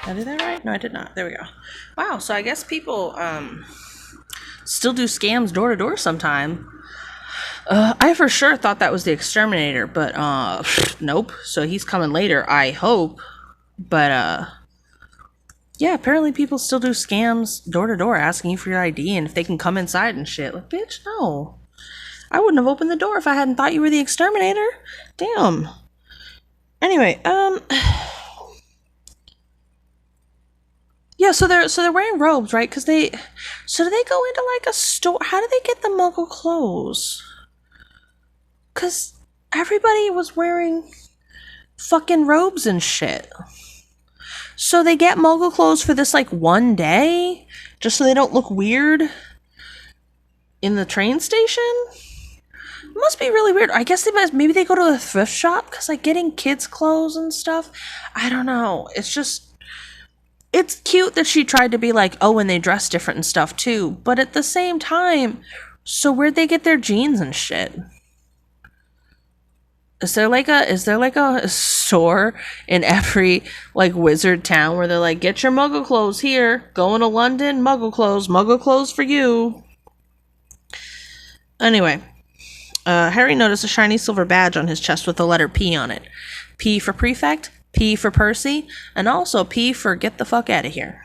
Did I do that right? No, I did not. There we go. Wow, so I guess people still do scams door to door sometime. I for sure thought that was the exterminator, but nope. So he's coming later, I hope. But yeah, apparently people still do scams door to door asking you for your ID and if they can come inside and shit. Like, bitch, no. I wouldn't have opened the door if I hadn't thought you were the exterminator. Damn. Anyway, yeah, so they're wearing robes, right? So do they go into like a store? How do they get the Muggle clothes? Cause everybody was wearing fucking robes and shit. So they get Muggle clothes for this like one day, just so they don't look weird in the train station. It must be really weird. I guess maybe they go to a thrift shop, because like getting kids clothes and stuff, I don't know. It's cute that she tried to be like, oh, and they dress different and stuff too, but at the same time, so where'd they get their jeans and shit? Is there like a store in every like wizard town where they're like, get your Muggle clothes here, going to London, Muggle clothes for you. Anyway, Harry noticed a shiny silver badge on his chest with the letter P on it. P for prefect, P for Percy, and also P for get the fuck out of here.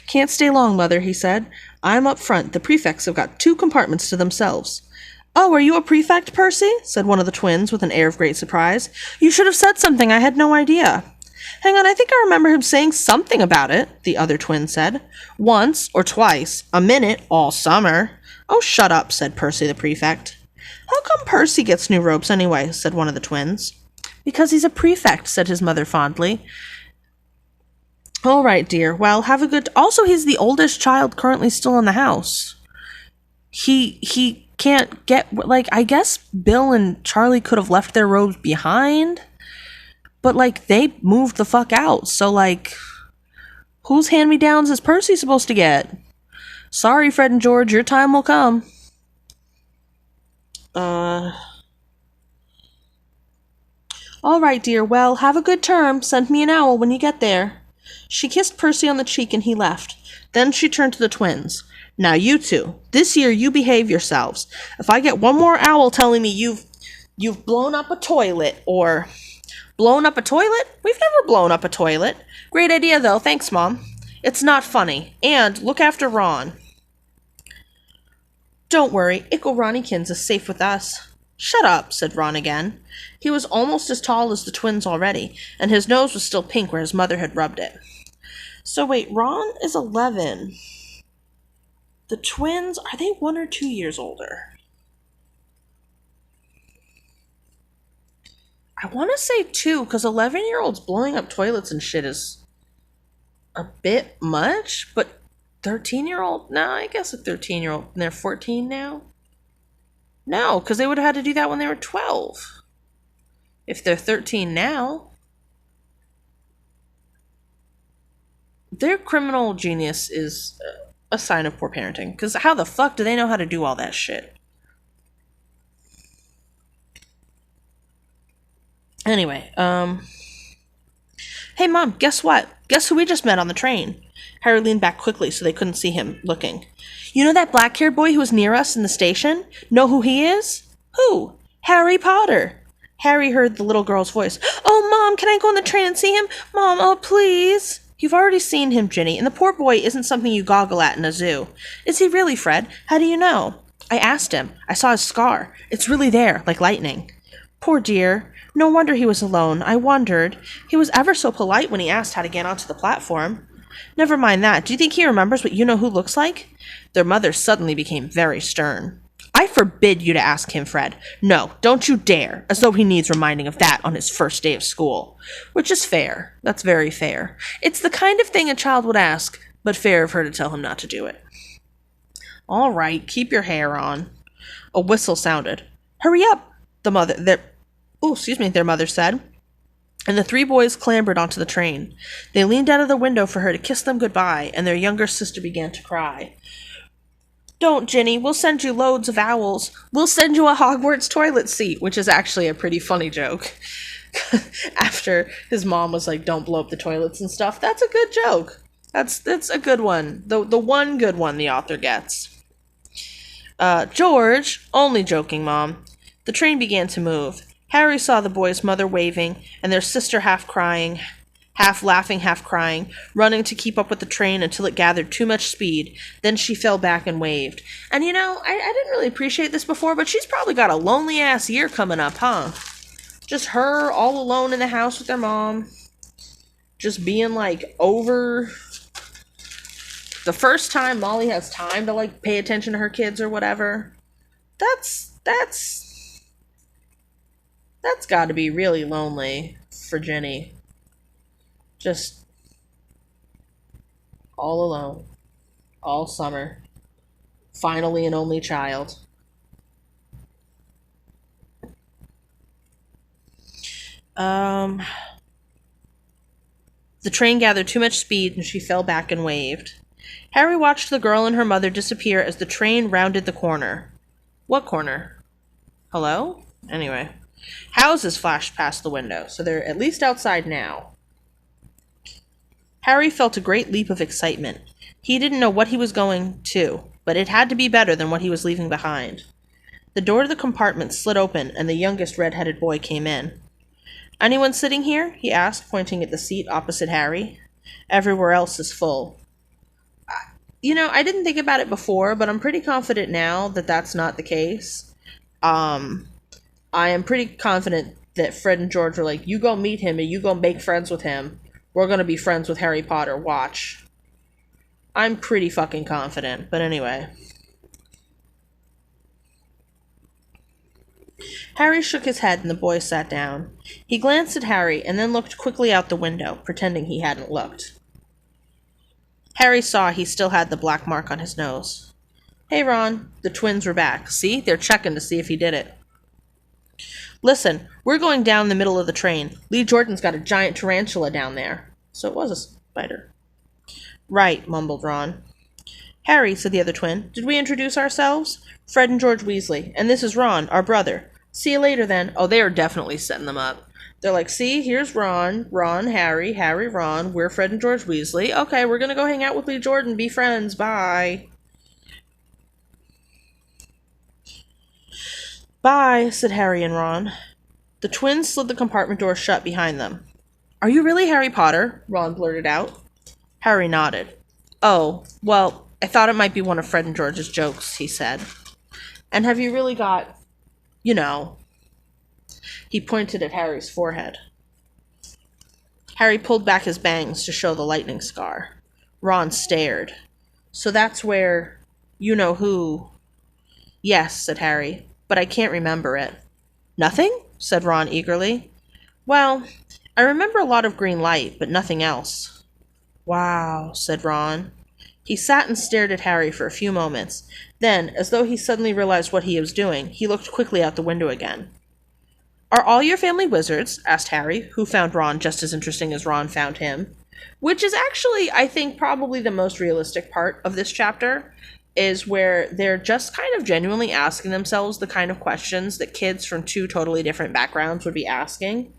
Can't stay long, Mother, he said. I'm up front. The prefects have got 2 compartments to themselves. Oh, are you a prefect, Percy? Said one of the twins with an air of great surprise. You should have said something. I had no idea. Hang on, I think I remember him saying something about it, the other twin said. Once or twice, a minute, all summer. Oh, shut up, said Percy the prefect. How come Percy gets new robes anyway? Said one of the twins. Because he's a prefect, said his mother fondly. All right, dear. Well, have a good... Also, he's the oldest child currently still in the house. He can't get... Like, I guess Bill and Charlie could have left their robes behind, but, like, they moved the fuck out. So, like, whose hand-me-downs is Percy supposed to get? Sorry, Fred and George, your time will come. All right, dear. Well, have a good term. Send me an owl when you get there. She kissed Percy on the cheek and he left. Then she turned to the twins. Now you two, this year you behave yourselves. If I get one more owl telling me you've blown up a toilet or... Blown up a toilet? We've never blown up a toilet. Great idea, though. Thanks, Mom. It's not funny. And look after Ron. Don't worry. Ickle Ronnykins is safe with us. Shut up, said Ron again. He was almost as tall as the twins already, and his nose was still pink where his mother had rubbed it. So wait, Ron is 11. The twins, are they 1 or 2 years older? I want to say 2, because 11-year-olds blowing up toilets and shit is a bit much, but 13-year-old? No, I guess a 13-year-old. And they're 14 now? No, because they would have had to do that when they were 12. If they're 13 now. Their criminal genius is a sign of poor parenting. Because how the fuck do they know how to do all that shit? Anyway, Hey, Mom, guess what? Guess who we just met on the train? Harry leaned back quickly so they couldn't see him looking. You know that black-haired boy who was near us in the station? Know who he is? Who? Harry Potter. Harry heard the little girl's voice. Oh, Mom, can I go on the train and see him? Mom, oh, please. You've already seen him, Ginny, and the poor boy isn't something you goggle at in a zoo. Is he really, Fred? How do you know? I asked him. I saw his scar. It's really there, like lightning. Poor dear. No wonder he was alone. I wondered. He was ever so polite when he asked how to get onto the platform. Never mind that. Do you think he remembers what you-know-who looks like? Their mother suddenly became very stern. I forbid you to ask him, Fred. No, don't you dare, as though he needs reminding of that on his first day of school. Which is fair. That's very fair. It's the kind of thing a child would ask, but fair of her to tell him not to do it. All right, keep your hair on. A whistle sounded. Hurry up, their mother said. And the 3 boys clambered onto the train. They leaned out of the window for her to kiss them goodbye, and their younger sister began to cry. Don't, Ginny. We'll send you loads of owls. We'll send you a Hogwarts toilet seat, which is actually a pretty funny joke. After his mom was like, don't blow up the toilets and stuff. That's a good joke. That's a good one. The one good one the author gets. George, only joking, Mom. The train began to move. Harry saw the boy's mother waving, and their sister half crying. half laughing, half crying, running to keep up with the train until it gathered too much speed. Then she fell back and waved. And I didn't really appreciate this before, but she's probably got a lonely-ass year coming up, huh? Just her all alone in the house with her mom. Just being, over the first time Molly has time to, pay attention to her kids or whatever. That's got to be really lonely for Jenny. Just all alone. All summer. Finally an only child. The train gathered too much speed and she fell back and waved. Harry watched the girl and her mother disappear as the train rounded the corner. What corner? Hello? Anyway. Houses flashed past the window, so they're at least outside now. Harry felt a great leap of excitement. He didn't know what he was going to, but it had to be better than what he was leaving behind. The door to the compartment slid open, and the youngest red-headed boy came in. "Anyone sitting here?" he asked, pointing at the seat opposite Harry. "Everywhere else is full." I didn't think about it before, but I'm pretty confident now that that's not the case. I am pretty confident that Fred and George were like, you go meet him and you go make friends with him. We're going to be friends with Harry Potter. Watch. I'm pretty fucking confident. But anyway. Harry shook his head and the boy sat down. He glanced at Harry and then looked quickly out the window, pretending he hadn't looked. Harry saw he still had the black mark on his nose. "Hey, Ron." The twins were back. "See? They're checking to see if he did it." "Listen, we're going down the middle of the train. Lee Jordan's got a giant tarantula down there." So it was a spider. "Right," mumbled Ron. "Harry," said the other twin, "did we introduce ourselves? Fred and George Weasley. And this is Ron, our brother. See you later, then." Oh, they are definitely setting them up. They're like, "See, here's Ron, Harry, Ron. We're Fred and George Weasley. Okay, we're going to go hang out with Lee Jordan. Be friends. Bye." "Bye," said Harry and Ron. The twins slid the compartment door shut behind them. "Are you really Harry Potter?" Ron blurted out. Harry nodded. "Oh, well, I thought it might be one of Fred and George's jokes," he said. "And have you really got, He pointed at Harry's forehead. Harry pulled back his bangs to show the lightning scar. Ron stared. "So that's where you-know-who..." "Yes," said Harry, "but I can't remember it." "Nothing?" said Ron eagerly. "Well, I remember a lot of green light, but nothing else." "Wow," said Ron. He sat and stared at Harry for a few moments. Then, as though he suddenly realized what he was doing, he looked quickly out the window again. "Are all your family wizards?" asked Harry, who found Ron just as interesting as Ron found him. Which is actually, I think, probably the most realistic part of this chapter, is where they're just kind of genuinely asking themselves the kind of questions that kids from two totally different backgrounds would be asking.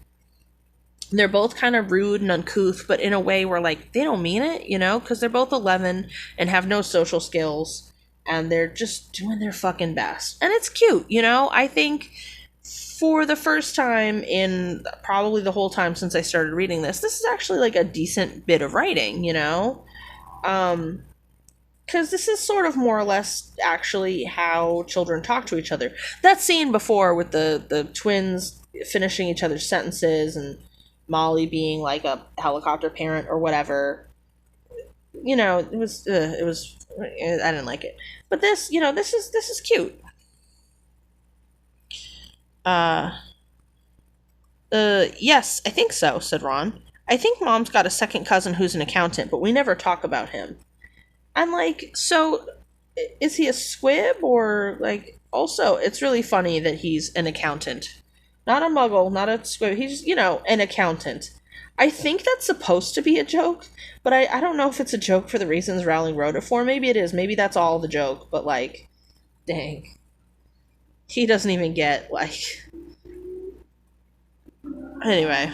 They're both kind of rude and uncouth, but in a way where, they don't mean it, because they're both 11 and have no social skills, and they're just doing their fucking best. And it's cute, I think for the first time in probably the whole time since I started reading this is actually, a decent bit of writing, because this is sort of more or less actually how children talk to each other. That scene before with the twins finishing each other's sentences and Molly being like a helicopter parent or whatever, it was I didn't like it. But this is cute. Yes, I think so, said Ron. "I think Mom's got a second cousin who's an accountant, but we never talk about him." I'm like, so is he a squib or also it's really funny that he's an accountant. Not a muggle, not a squib. He's, an accountant. I think that's supposed to be a joke, but I don't know if it's a joke for the reasons Rowling wrote it for. Maybe it is. Maybe that's all the joke, but dang. He doesn't even get, Anyway.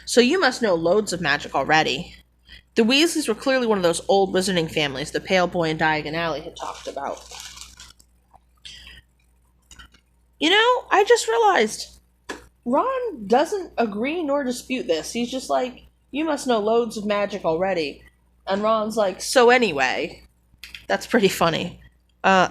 "So you must know loads of magic already." The Weasleys were clearly one of those old wizarding families the pale boy in Diagon Alley had talked about. "I just realized Ron doesn't agree nor dispute this. He's just like, you must know loads of magic already. And Ron's like, so anyway. That's pretty funny. Uh,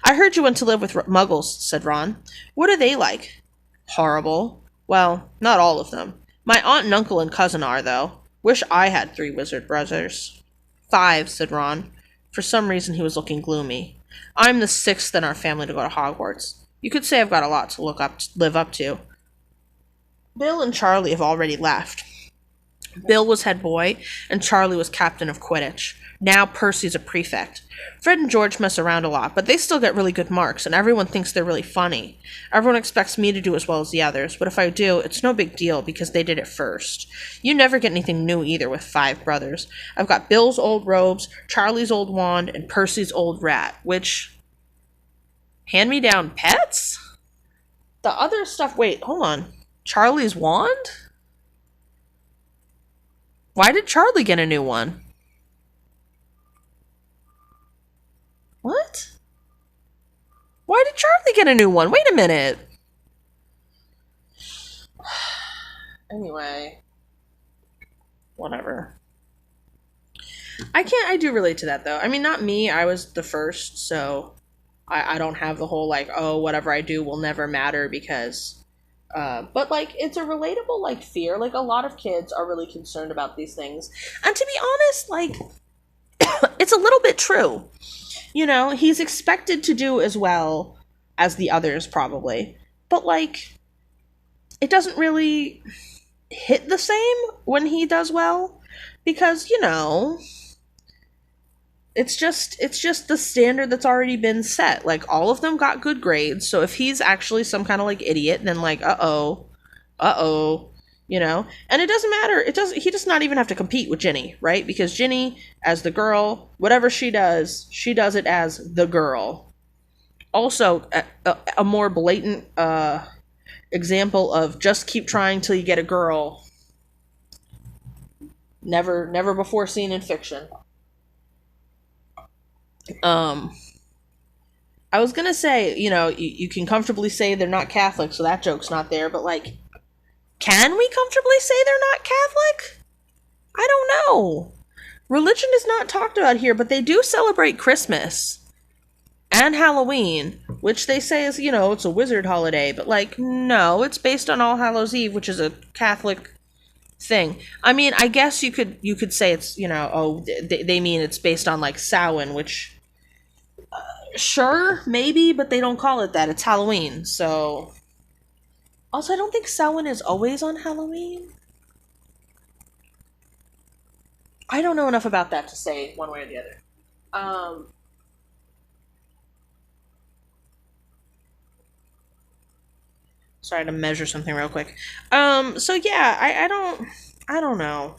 I heard you went to live with muggles, said Ron. What are they like? Horrible. Well, not all of them. My aunt and uncle and cousin are, though. Wish I had 3 wizard brothers. 5, said Ron. For some reason, he was looking gloomy. I'm the 6th in our family to go to Hogwarts. You could say I've got a lot to live up to. Bill and Charlie have already left. Bill was head boy, and Charlie was captain of Quidditch. Now Percy's a prefect. Fred and George mess around a lot, but they still get really good marks, and everyone thinks they're really funny. Everyone expects me to do as well as the others, but if I do, it's no big deal because they did it first. You never get anything new either with 5 brothers. I've got Bill's old robes, Charlie's old wand, and Percy's old rat, which... hand-me-down pets? The other stuff... Wait, hold on. Charlie's wand? Why did Charlie get a new one? What? Why did Charlie get a new one? Wait a minute. Anyway. Whatever. I do relate to that, though. I mean, not me. I was the first, so I don't have the whole, like, oh, whatever I do will never matter because... but, like, it's a relatable, like, fear. Like, a lot of kids are really concerned about these things. And to be honest, like, it's a little bit true. You know, he's expected to do as well as the others, probably. But, like, it doesn't really hit the same when he does well. Because, you know, it's just the standard that's already been set. Like, all of them got good grades. So if he's actually some kind of, like, idiot, then, like, uh-oh. You know, and it doesn't matter. He does not even have to compete with Ginny, right? Because Ginny, as the girl, whatever she does it as the girl. Also, a more blatant example of just keep trying till you get a girl. Never before seen in fiction. I was gonna say, you know, you can comfortably say they're not Catholic, so that joke's not there, but, like, can we comfortably say they're not Catholic? I don't know. Religion is not talked about here, but they do celebrate Christmas and Halloween, which they say is, you know, it's a wizard holiday, but, like, no, it's based on All Hallows Eve, which is a Catholic thing. I mean, I guess you could say it's, you know, oh, they mean it's based on, like, Samhain, which, sure, maybe, but they don't call it that. It's Halloween, so... Also, I don't think Samhain is always on Halloween. I don't know enough about that to say one way or the other. Sorry to measure something real quick. So yeah, I don't know.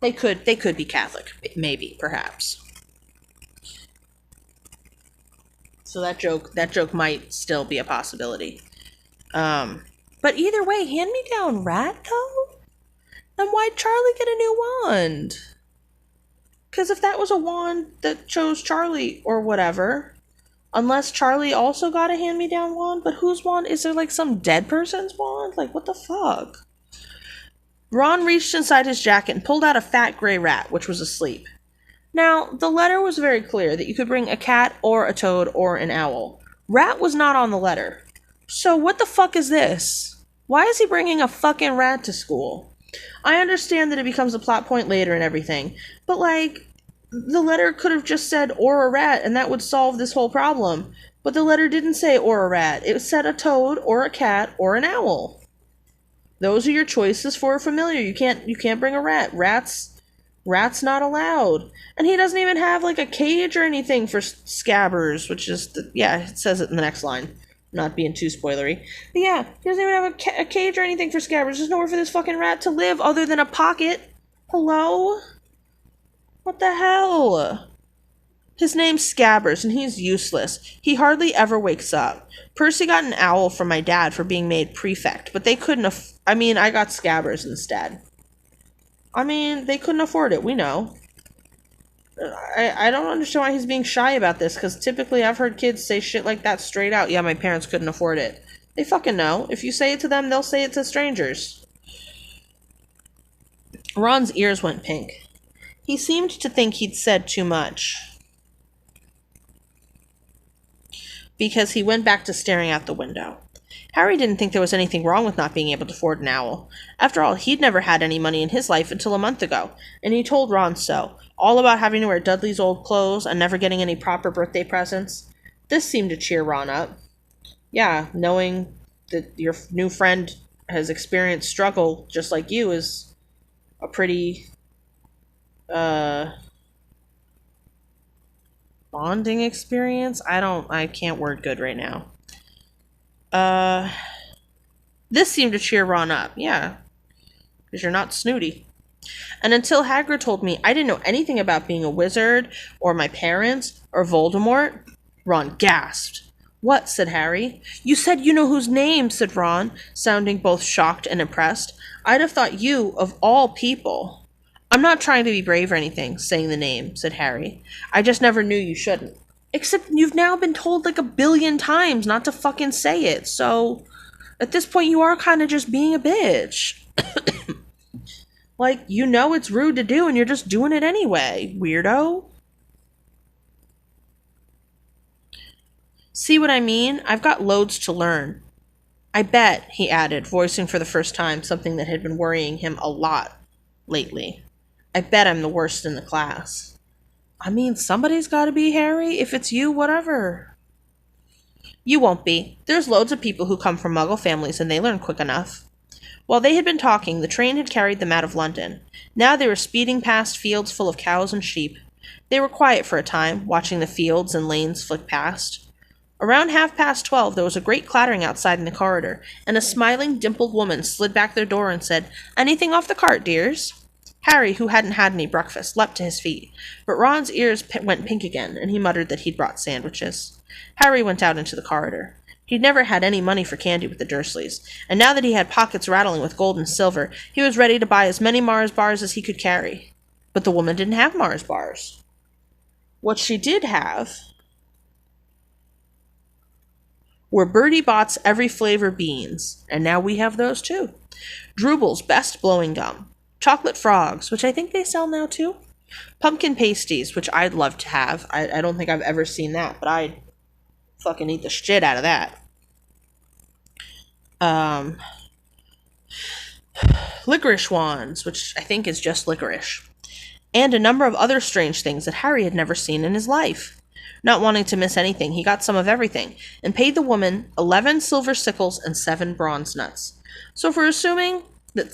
They could be Catholic, maybe, perhaps. So that joke might still be a possibility. But either way, hand-me-down rat, though? Then why'd Charlie get a new wand? Because if that was a wand that chose Charlie or whatever, unless Charlie also got a hand-me-down wand, but whose wand? Is there, like, some dead person's wand? Like, what the fuck? Ron reached inside his jacket and pulled out a fat gray rat, which was asleep. Now, the letter was very clear that you could bring a cat or a toad or an owl. Rat was not on the letter. So what the fuck is this? Why is he bringing a fucking rat to school? I understand that it becomes a plot point later and everything, but, like, the letter could have just said or a rat and that would solve this whole problem. But the letter didn't say or a rat. It said a toad or a cat or an owl. Those are your choices for a familiar. You can't bring a rat. Rat's not allowed. And he doesn't even have, like, a cage or anything for Scabbers, which is, it says it in the next line. Not being too spoilery. But yeah, he doesn't even have a cage or anything for Scabbers. There's nowhere for this fucking rat to live other than a pocket. Hello? What the hell? His name's Scabbers, and he's useless. He hardly ever wakes up. Percy got an owl from my dad for being made prefect, but they couldn't I got Scabbers instead. I mean, they couldn't afford it, we know. I don't understand why he's being shy about this, because typically I've heard kids say shit like that straight out. Yeah, my parents couldn't afford it. They fucking know. If you say it to them, they'll say it to strangers. Ron's ears went pink. He seemed to think he'd said too much, because he went back to staring out the window. Harry didn't think there was anything wrong with not being able to afford an owl. After all, he'd never had any money in his life until a month ago, and he told Ron so, all about having to wear Dudley's old clothes and never getting any proper birthday presents. This seemed to cheer Ron up. Yeah, knowing that your new friend has experienced struggle just like you is a pretty, uh, bonding experience? I can't word good right now. Uh, this seemed to cheer Ron up, yeah, because you're not snooty. And until Hagrid told me I didn't know anything about being a wizard, or my parents, or Voldemort, Ron gasped. What? Said Harry. You said you know whose name, said Ron, sounding both shocked and impressed. I'd have thought you, of all people. I'm not trying to be brave or anything, saying the name, said Harry. I just never knew you shouldn't. Except you've now been told like 1,000,000,000 times not to fucking say it, so at this point you are kind of just being a bitch. Like, you know it's rude to do and you're just doing it anyway, weirdo. See what I mean? I've got loads to learn. I bet, he added, voicing for the first time something that had been worrying him a lot lately. I bet I'm the worst in the class. I mean, somebody's got to be, Harry. If it's you, whatever. You won't be. There's loads of people who come from Muggle families and they learn quick enough. While they had been talking, the train had carried them out of London. Now they were speeding past fields full of cows and sheep. They were quiet for a time, watching the fields and lanes flick past. Around 12:30, there was a great clattering outside in the corridor, and a smiling, dimpled woman slid back their door and said, "Anything off the cart, dears?" Harry, who hadn't had any breakfast, leapt to his feet, but Ron's ears went pink again, and he muttered that he'd brought sandwiches. Harry went out into the corridor. He'd never had any money for candy with the Dursleys, and now that he had pockets rattling with gold and silver, he was ready to buy as many Mars bars as he could carry. But the woman didn't have Mars bars. What she did have were Bertie Bott's every flavor beans, and now we have those too. Drooble's best blowing gum. Chocolate frogs, which I think they sell now too. Pumpkin pasties, which I'd love to have. I don't think I've ever seen that, but I'd fucking eat the shit out of that. Licorice wands, which I think is just licorice. And a number of other strange things that Harry had never seen in his life. Not wanting to miss anything, he got some of everything, and paid the woman 11 silver sickles and 7 bronze nuts. So if we're assuming that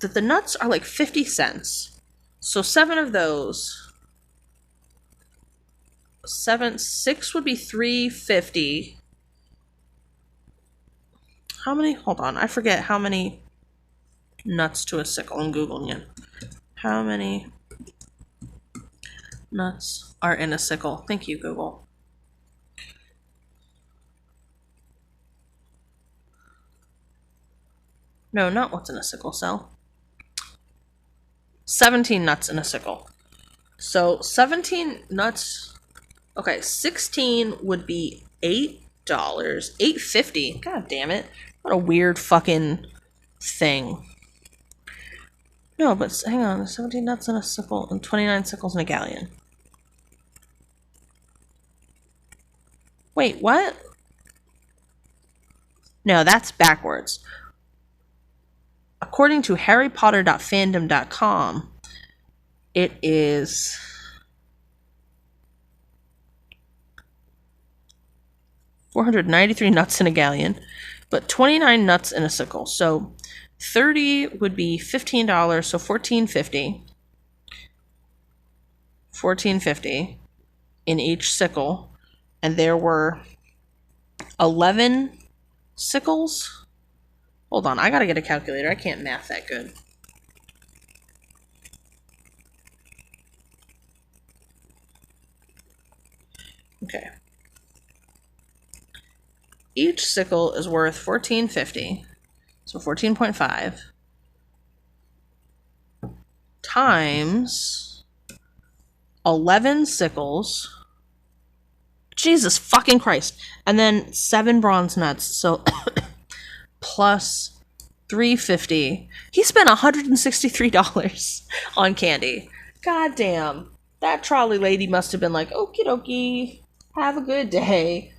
the nuts are like 50 cents, so 7 of those, 6 would be 3.50. How many? Hold on, I forget how many nuts to a sickle. I'm Googling it. How many nuts are in a sickle? Thank you, Google. No, not what's in a sickle cell. 17 nuts in a sickle. So 17 nuts. Okay, 16 would be $8. $8.50. God damn it. What a weird fucking thing. No, but hang on. There's 17 nuts in a sickle and 29 sickles in a galleon. Wait, what? No, that's backwards. According to harrypotter.fandom.com, it is 493 nuts in a galleon, but 29 nuts in a sickle. So 30 would be $15, so $14.50. $14.50 in each sickle. And there were 11 sickles. Hold on, I gotta get a calculator. I can't math that good. Okay. Each sickle is worth $14.50, so 14.5 times 11 sickles. Jesus fucking Christ. And then 7 bronze nuts. So plus 350. He spent $163 on candy. God damn. That trolley lady must have been like, okie dokie, have a good day.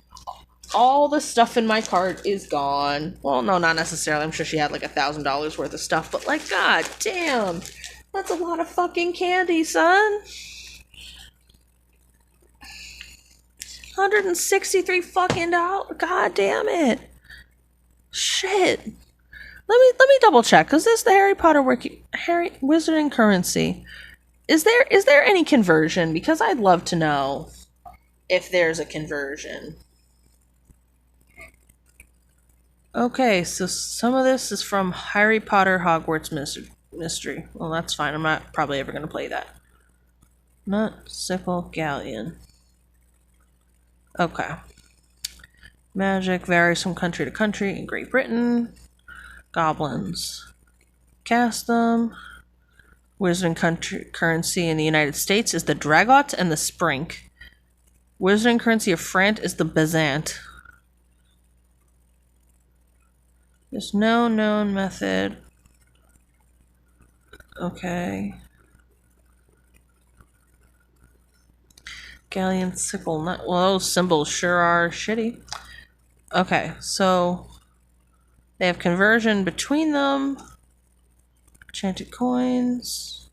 All the stuff in my cart is gone. Well, no, not necessarily. I'm sure she had like $1,000 worth of stuff, but like, god damn. That's a lot of fucking candy, son. 163 fucking dollars. God damn it. Shit. Let me double check. Cause this the Harry Potter Wizarding currency. Is there any conversion? Because I'd love to know if there's a conversion. Okay, so some of this is from Harry Potter Hogwarts Mystery. Well, that's fine. I'm not probably ever going to play that. Nut, sickle, galleon. Okay. Magic varies from country to country. In Great Britain, goblins. Cast them. Wizarding currency in the United States is the Dragot and the Sprink. Wizarding currency of France is the Bazant. There's no known method. Okay. Galleon, sickle, nut. Well, those symbols sure are shitty. Okay, so they have conversion between them. Enchanted coins.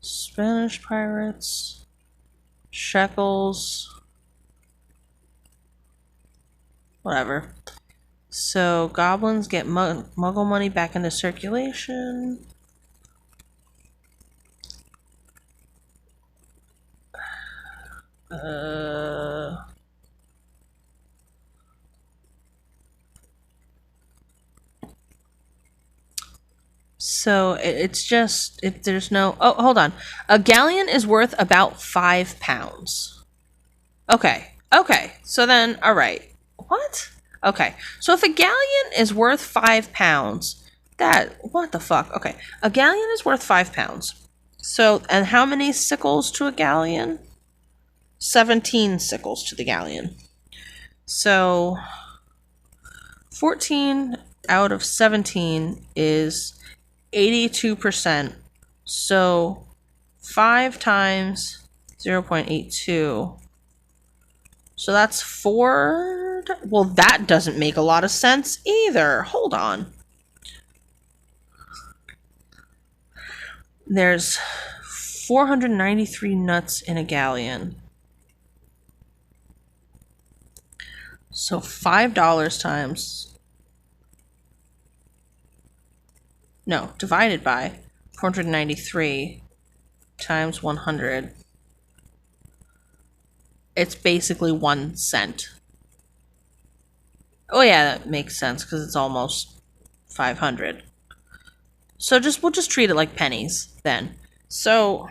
Spanish pirates. Shekels. Whatever. So goblins get muggle money back into circulation. So it's just, if there's no, oh, hold on. A galleon is worth about £5. Okay. So then, all right. What? Okay. So if a galleon is worth £5, what the fuck? Okay. A galleon is worth £5. So, and how many sickles to a galleon? 17 sickles to the galleon. So 14 out of 17 is 82%. So 5 times 0.82. So that's 4. Well, that doesn't make a lot of sense either. Hold on. There's 493 nuts in a galleon. So $5 times, no, divided by 493 times 100. It's basically 1 cent. Oh yeah, that makes sense because it's almost 500. So we'll just treat it like pennies then. So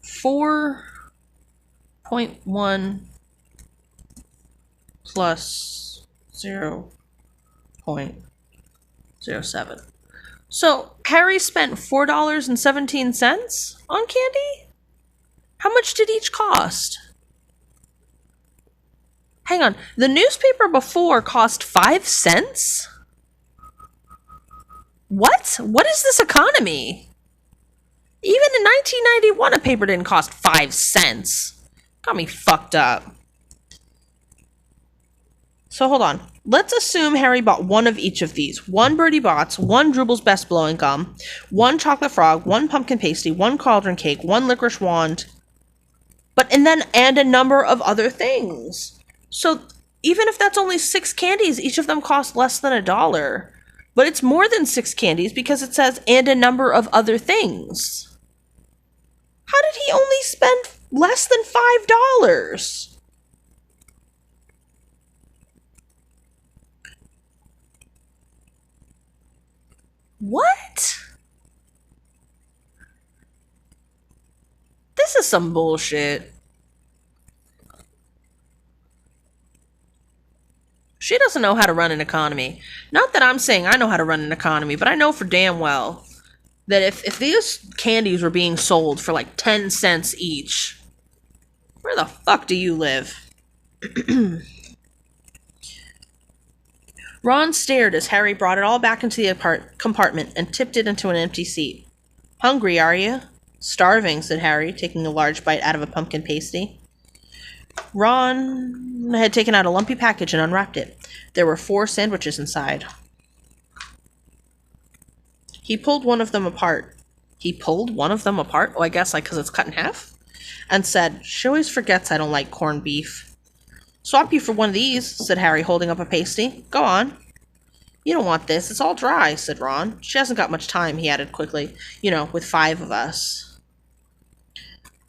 4.1 plus 0.07. So Harry spent $4.17 on candy? How much did each cost? Hang on. The newspaper before cost 5 cents? What? What is this economy? Even in 1991, a paper didn't cost 5 cents. Got me fucked up. So hold on. Let's assume Harry bought one of each of these. 1 Bertie Bott's, 1 Drooble's Best Blowing Gum, 1 Chocolate Frog, 1 Pumpkin Pasty, 1 Cauldron Cake, 1 Licorice Wand, and a number of other things. So even if that's only 6 candies, each of them cost less than $1. But it's more than 6 candies because it says, and a number of other things. How did he only spend less than $5? What? This is some bullshit. She doesn't know how to run an economy. Not that I'm saying I know how to run an economy, but I know for damn well that if these candies were being sold for like 10 cents each, where the fuck do you live? Ron stared as Harry brought it all back into the compartment and tipped it into an empty seat. Hungry, are you? Starving, said Harry, taking a large bite out of a pumpkin pasty. Ron had taken out a lumpy package and unwrapped it. There were 4 sandwiches inside. He pulled one of them apart. Oh, I guess like because it's cut in half? And said, she always forgets I don't like corned beef. Swap you for one of these, said Harry, holding up a pasty. Go on. You don't want this. It's all dry, said Ron. She hasn't got much time, he added quickly. With 5 of us.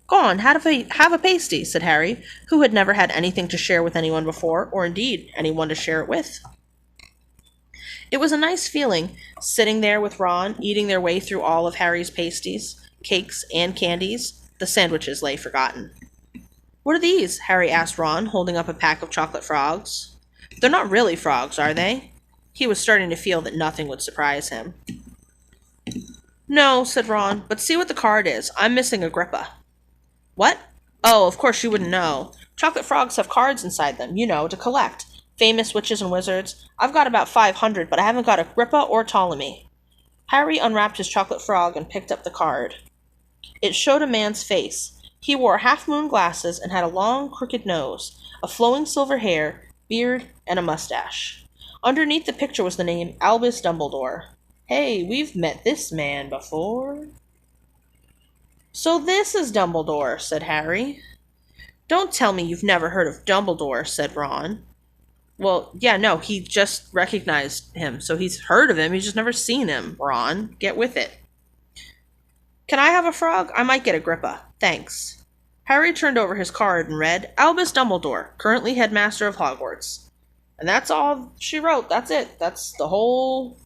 Go on, have a pasty, said Harry, who had never had anything to share with anyone before, or indeed anyone to share it with. It was a nice feeling, sitting there with Ron, eating their way through all of Harry's pasties, cakes, and candies. The sandwiches lay forgotten. What are these? Harry asked Ron, holding up a pack of chocolate frogs. They're not really frogs, are they? He was starting to feel that nothing would surprise him. No, said Ron, but see what the card is. I'm missing Agrippa. What? Oh, of course you wouldn't know. Chocolate frogs have cards inside them, to collect. Famous witches and wizards. I've got about 500, but I haven't got Agrippa or Ptolemy. Harry unwrapped his chocolate frog and picked up the card. It showed a man's face. He wore half-moon glasses and had a long, crooked nose, a flowing silver hair, beard, and a mustache. Underneath the picture was the name Albus Dumbledore. Hey, we've met this man before. So this is Dumbledore, said Harry. Don't tell me you've never heard of Dumbledore, said Ron. Well, yeah, no, he just recognized him, so he's heard of him, he's just never seen him, Ron. Get with it. Can I have a frog? I might get Agrippa. Thanks. Harry turned over his card and read, Albus Dumbledore, currently headmaster of Hogwarts. And that's all she wrote. That's it. That's the whole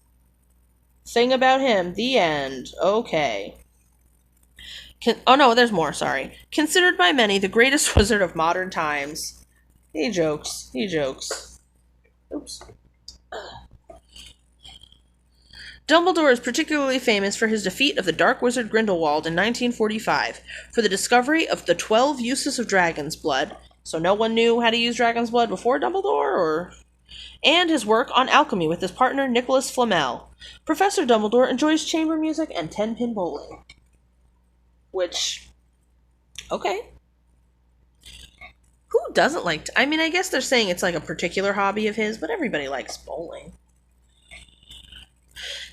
thing about him. The end. Okay. Oh no, there's more, sorry. Considered by many the greatest wizard of modern times. He jokes. Oops. Dumbledore is particularly famous for his defeat of the Dark Wizard Grindelwald in 1945, for the discovery of the 12 uses of dragon's blood. So no one knew how to use dragon's blood before Dumbledore, and his work on alchemy with his partner Nicholas Flamel. Professor Dumbledore enjoys chamber music and 10-pin bowling. Which, okay. Who doesn't like I mean, I guess they're saying it's like a particular hobby of his, but everybody likes bowling.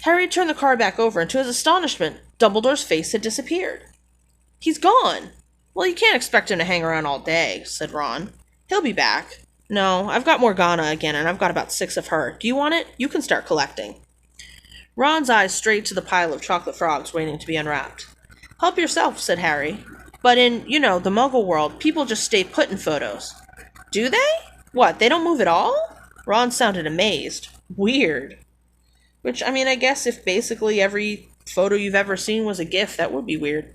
Harry turned the card back over, and to his astonishment, Dumbledore's face had disappeared. He's gone. Well, you can't expect him to hang around all day, said Ron. He'll be back. No, I've got Morgana again, and I've got about 6 of her. Do you want it? You can start collecting. Ron's eyes strayed to the pile of chocolate frogs waiting to be unwrapped. Help yourself, said Harry. But in, the Muggle world, people just stay put in photos. Do they? What, they don't move at all? Ron sounded amazed. Weird. Which, I mean, I guess if basically every photo you've ever seen was a GIF, that would be weird.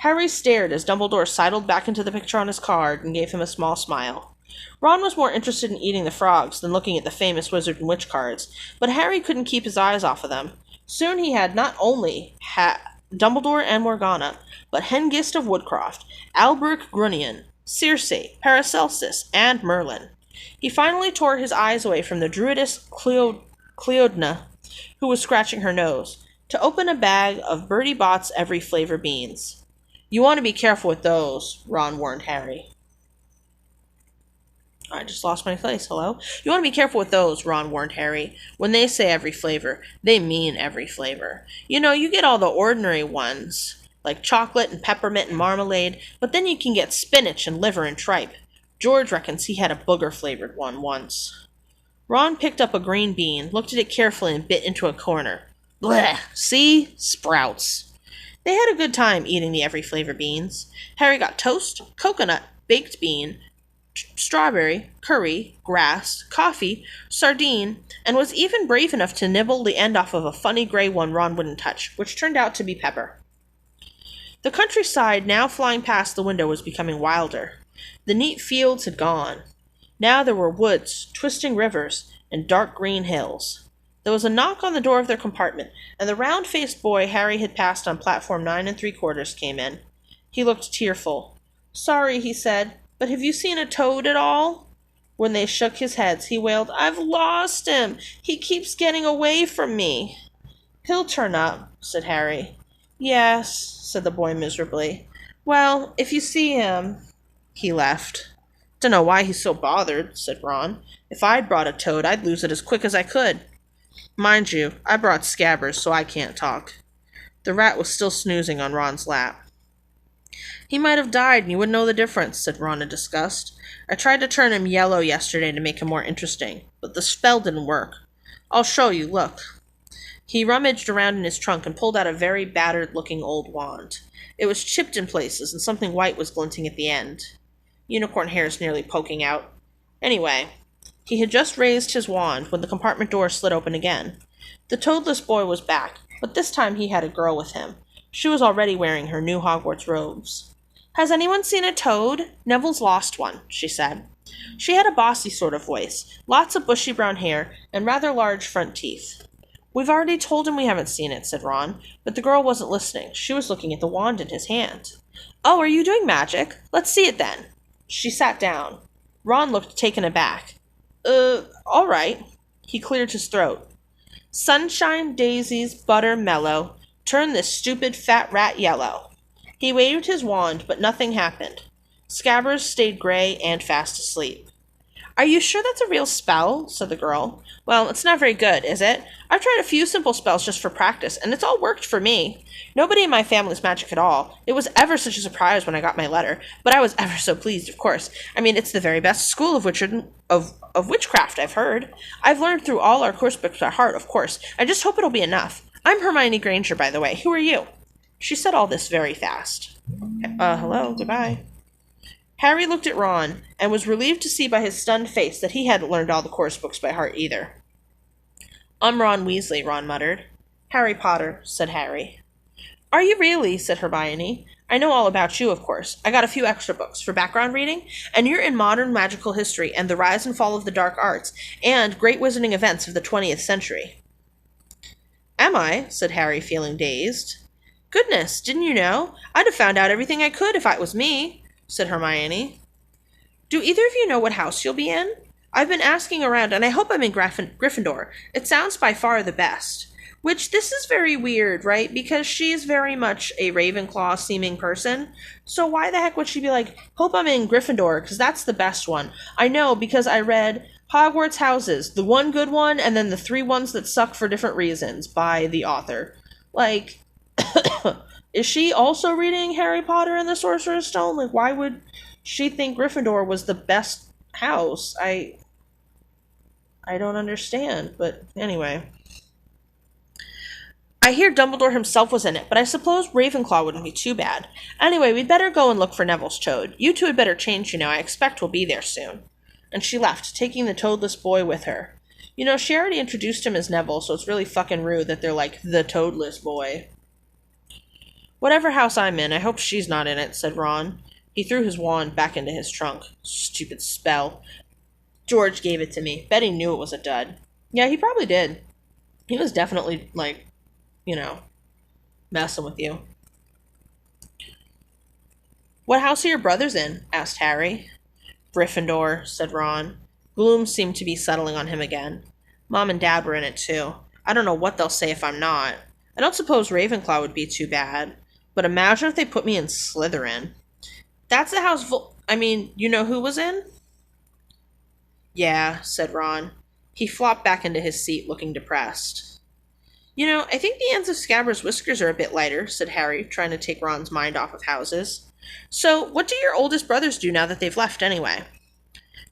Harry stared as Dumbledore sidled back into the picture on his card and gave him a small smile. Ron was more interested in eating the frogs than looking at the famous wizard and witch cards, but Harry couldn't keep his eyes off of them. Soon he had not only Dumbledore and Morgana, but Hengist of Woodcroft, Alberic Grunion, Circe, Paracelsus, and Merlin. He finally tore his eyes away from the druidess Cleodna, who was scratching her nose, to open a bag of Bertie Bott's every flavor beans. You want to be careful with those, Ron warned Harry. I just lost my place, hello? You want to be careful with those, Ron warned Harry. When they say every flavor, they mean every flavor. You get all the ordinary ones, like chocolate and peppermint and marmalade, but then you can get spinach and liver and tripe. George reckons he had a booger-flavored one once. Ron picked up a green bean, looked at it carefully, and bit into a corner. Blech! See? Sprouts. They had a good time eating the every flavor beans. Harry got toast, coconut, baked bean, strawberry, curry, grass, coffee, sardine, and was even brave enough to nibble the end off of a funny gray one Ron wouldn't touch, which turned out to be pepper. The countryside now flying past the window was becoming wilder. The neat fields had gone. Now there were woods, twisting rivers, and dark green hills. There was a knock on the door of their compartment, and the round-faced boy Harry had passed on platform 9 3/4 came in. He looked tearful. "Sorry," he said, "but have you seen a toad at all?" When they shook his heads, he wailed, "I've lost him! He keeps getting away from me!" "He'll turn up," said Harry. "Yes," said the boy miserably. "Well, if you see him—" He left. "Dunno why he's so bothered," said Ron. "If I'd brought a toad, I'd lose it as quick as I could. Mind you, I brought Scabbers, so I can't talk." The rat was still snoozing on Ron's lap. "He might have died, and you wouldn't know the difference," said Ron in disgust. "I tried to turn him yellow yesterday to make him more interesting, but the spell didn't work. I'll show you, look." He rummaged around in his trunk and pulled out a very battered-looking old wand. It was chipped in places, and something white was glinting at the end. Unicorn hairs nearly poking out. Anyway, he had just raised his wand when the compartment door slid open again. The toadless boy was back, but this time he had a girl with him. She was already wearing her new Hogwarts robes. "Has anyone seen a toad? Neville's lost one," she said. She had a bossy sort of voice, lots of bushy brown hair, and rather large front teeth. "We've already told him we haven't seen it," said Ron, but the girl wasn't listening. She was looking at the wand in his hand. "Oh, are you doing magic? Let's see it then." She sat down. Ron looked taken aback. All right." He cleared his throat. "Sunshine, daisies, butter, mellow. Turn this stupid fat rat yellow." He waved his wand, but nothing happened. Scabbers stayed gray and fast asleep. "Are you sure that's a real spell?" said the girl. "Well, it's not very good, is it? I've tried a few simple spells just for practice, and it's all worked for me. Nobody in my family's magic at all. It was ever such a surprise when I got my letter, but I was ever so pleased, of course. I mean, it's the very best school of witchcraft, I've heard. I've learned through all our course books by heart, of course. I just hope it'll be enough. I'm Hermione Granger, by the way. Who are you?" She said all this very fast. Hello, goodbye." Harry looked at Ron, and was relieved to see by his stunned face that he hadn't learned all the course books by heart either. "I'm Ron Weasley," Ron muttered. "Harry Potter," said Harry. "Are you really?" said Hermione. "I know all about you, of course. I got a few extra books for background reading, and you're in modern magical history and the rise and fall of the dark arts, and great wizarding events of the 20th century. "Am I?" said Harry, feeling dazed. "Goodness, didn't you know? I'd have found out everything I could if it was me," said Hermione. "Do either of you know what house you'll be in? I've been asking around, and I hope I'm in Gryffindor. It sounds by far the best." Which, this is very weird, right? Because she's very much a Ravenclaw-seeming person. So why the heck would she be like, "Hope I'm in Gryffindor, because that's the best one"? I know, because I read Hogwarts Houses, the one good one, and then the 3 ones that suck for different reasons, by the author. Like, is she also reading Harry Potter and the Sorcerer's Stone? Like, why would she think Gryffindor was the best house? I don't understand, but anyway. "I hear Dumbledore himself was in it, but I suppose Ravenclaw wouldn't be too bad. Anyway, we'd better go and look for Neville's toad. You two had better change, you know. I expect we'll be there soon." And she left, taking the toadless boy with her. You know, she already introduced him as Neville, so it's really fucking rude that they're like, the toadless boy. "Whatever house I'm in, I hope she's not in it," said Ron. He threw his wand back into his trunk. "Stupid spell. George gave it to me. Bet he knew it was a dud." Yeah, he probably did. He was definitely, like, messing with you. "What house are your brothers in?" asked Harry. "Gryffindor," said Ron. Gloom seemed to be settling on him again. "Mom and Dad were in it, too. I don't know what they'll say if I'm not. I don't suppose Ravenclaw would be too bad. But imagine if they put me in Slytherin. That's the house you know who was in?" "Yeah," said Ron. He flopped back into his seat, looking depressed. "I think the ends of Scabbers' whiskers are a bit lighter," said Harry, trying to take Ron's mind off of houses. "So, what do your oldest brothers do now that they've left, anyway?"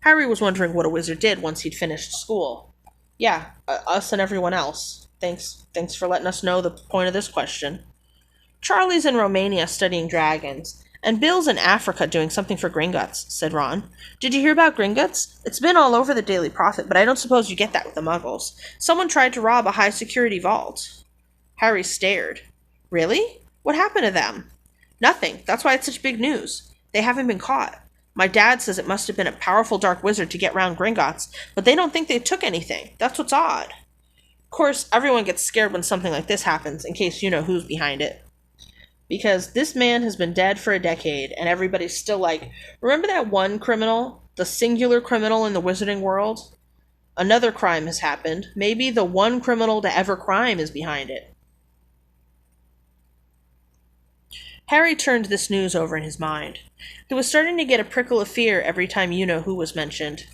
Harry was wondering what a wizard did once he'd finished school. "Yeah, us and everyone else. Thanks for letting us know the point of this question." "Charlie's in Romania studying dragons, and Bill's in Africa doing something for Gringotts," said Ron. "Did you hear about Gringotts? It's been all over the Daily Prophet, but I don't suppose you get that with the Muggles. Someone tried to rob a high-security vault." Harry stared. "Really? What happened to them?" "Nothing. That's why it's such big news. They haven't been caught. My dad says it must have been a powerful dark wizard to get round Gringotts, but they don't think they took anything. That's what's odd." course, everyone gets scared when something like this happens, in case you know who's behind it. Because this man has been dead for a decade, and everybody's still like, remember that one criminal? The singular criminal in the wizarding world? Another crime has happened. Maybe the one criminal to ever crime is behind it. Harry turned this news over in his mind. He was starting to get a prickle of fear every time you-know-who was mentioned.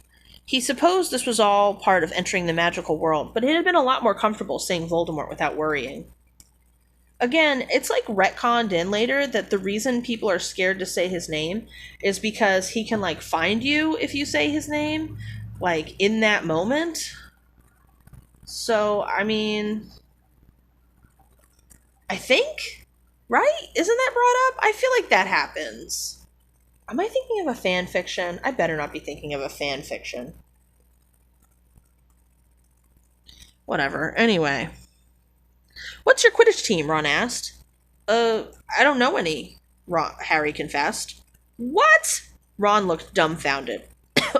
He supposed this was all part of entering the magical world, but it had been a lot more comfortable saying Voldemort without worrying. Again, it's like retconned in later that the reason people are scared to say his name is because he can, like, find you if you say his name, like, in that moment. So, I mean, I think, right? Isn't that brought up? I feel like that happens. Am I thinking of a fan fiction? I better not be thinking of a fan fiction. Whatever. Anyway. What's your Quidditch team? Ron asked. I don't know any, Harry confessed. What? Ron looked dumbfounded.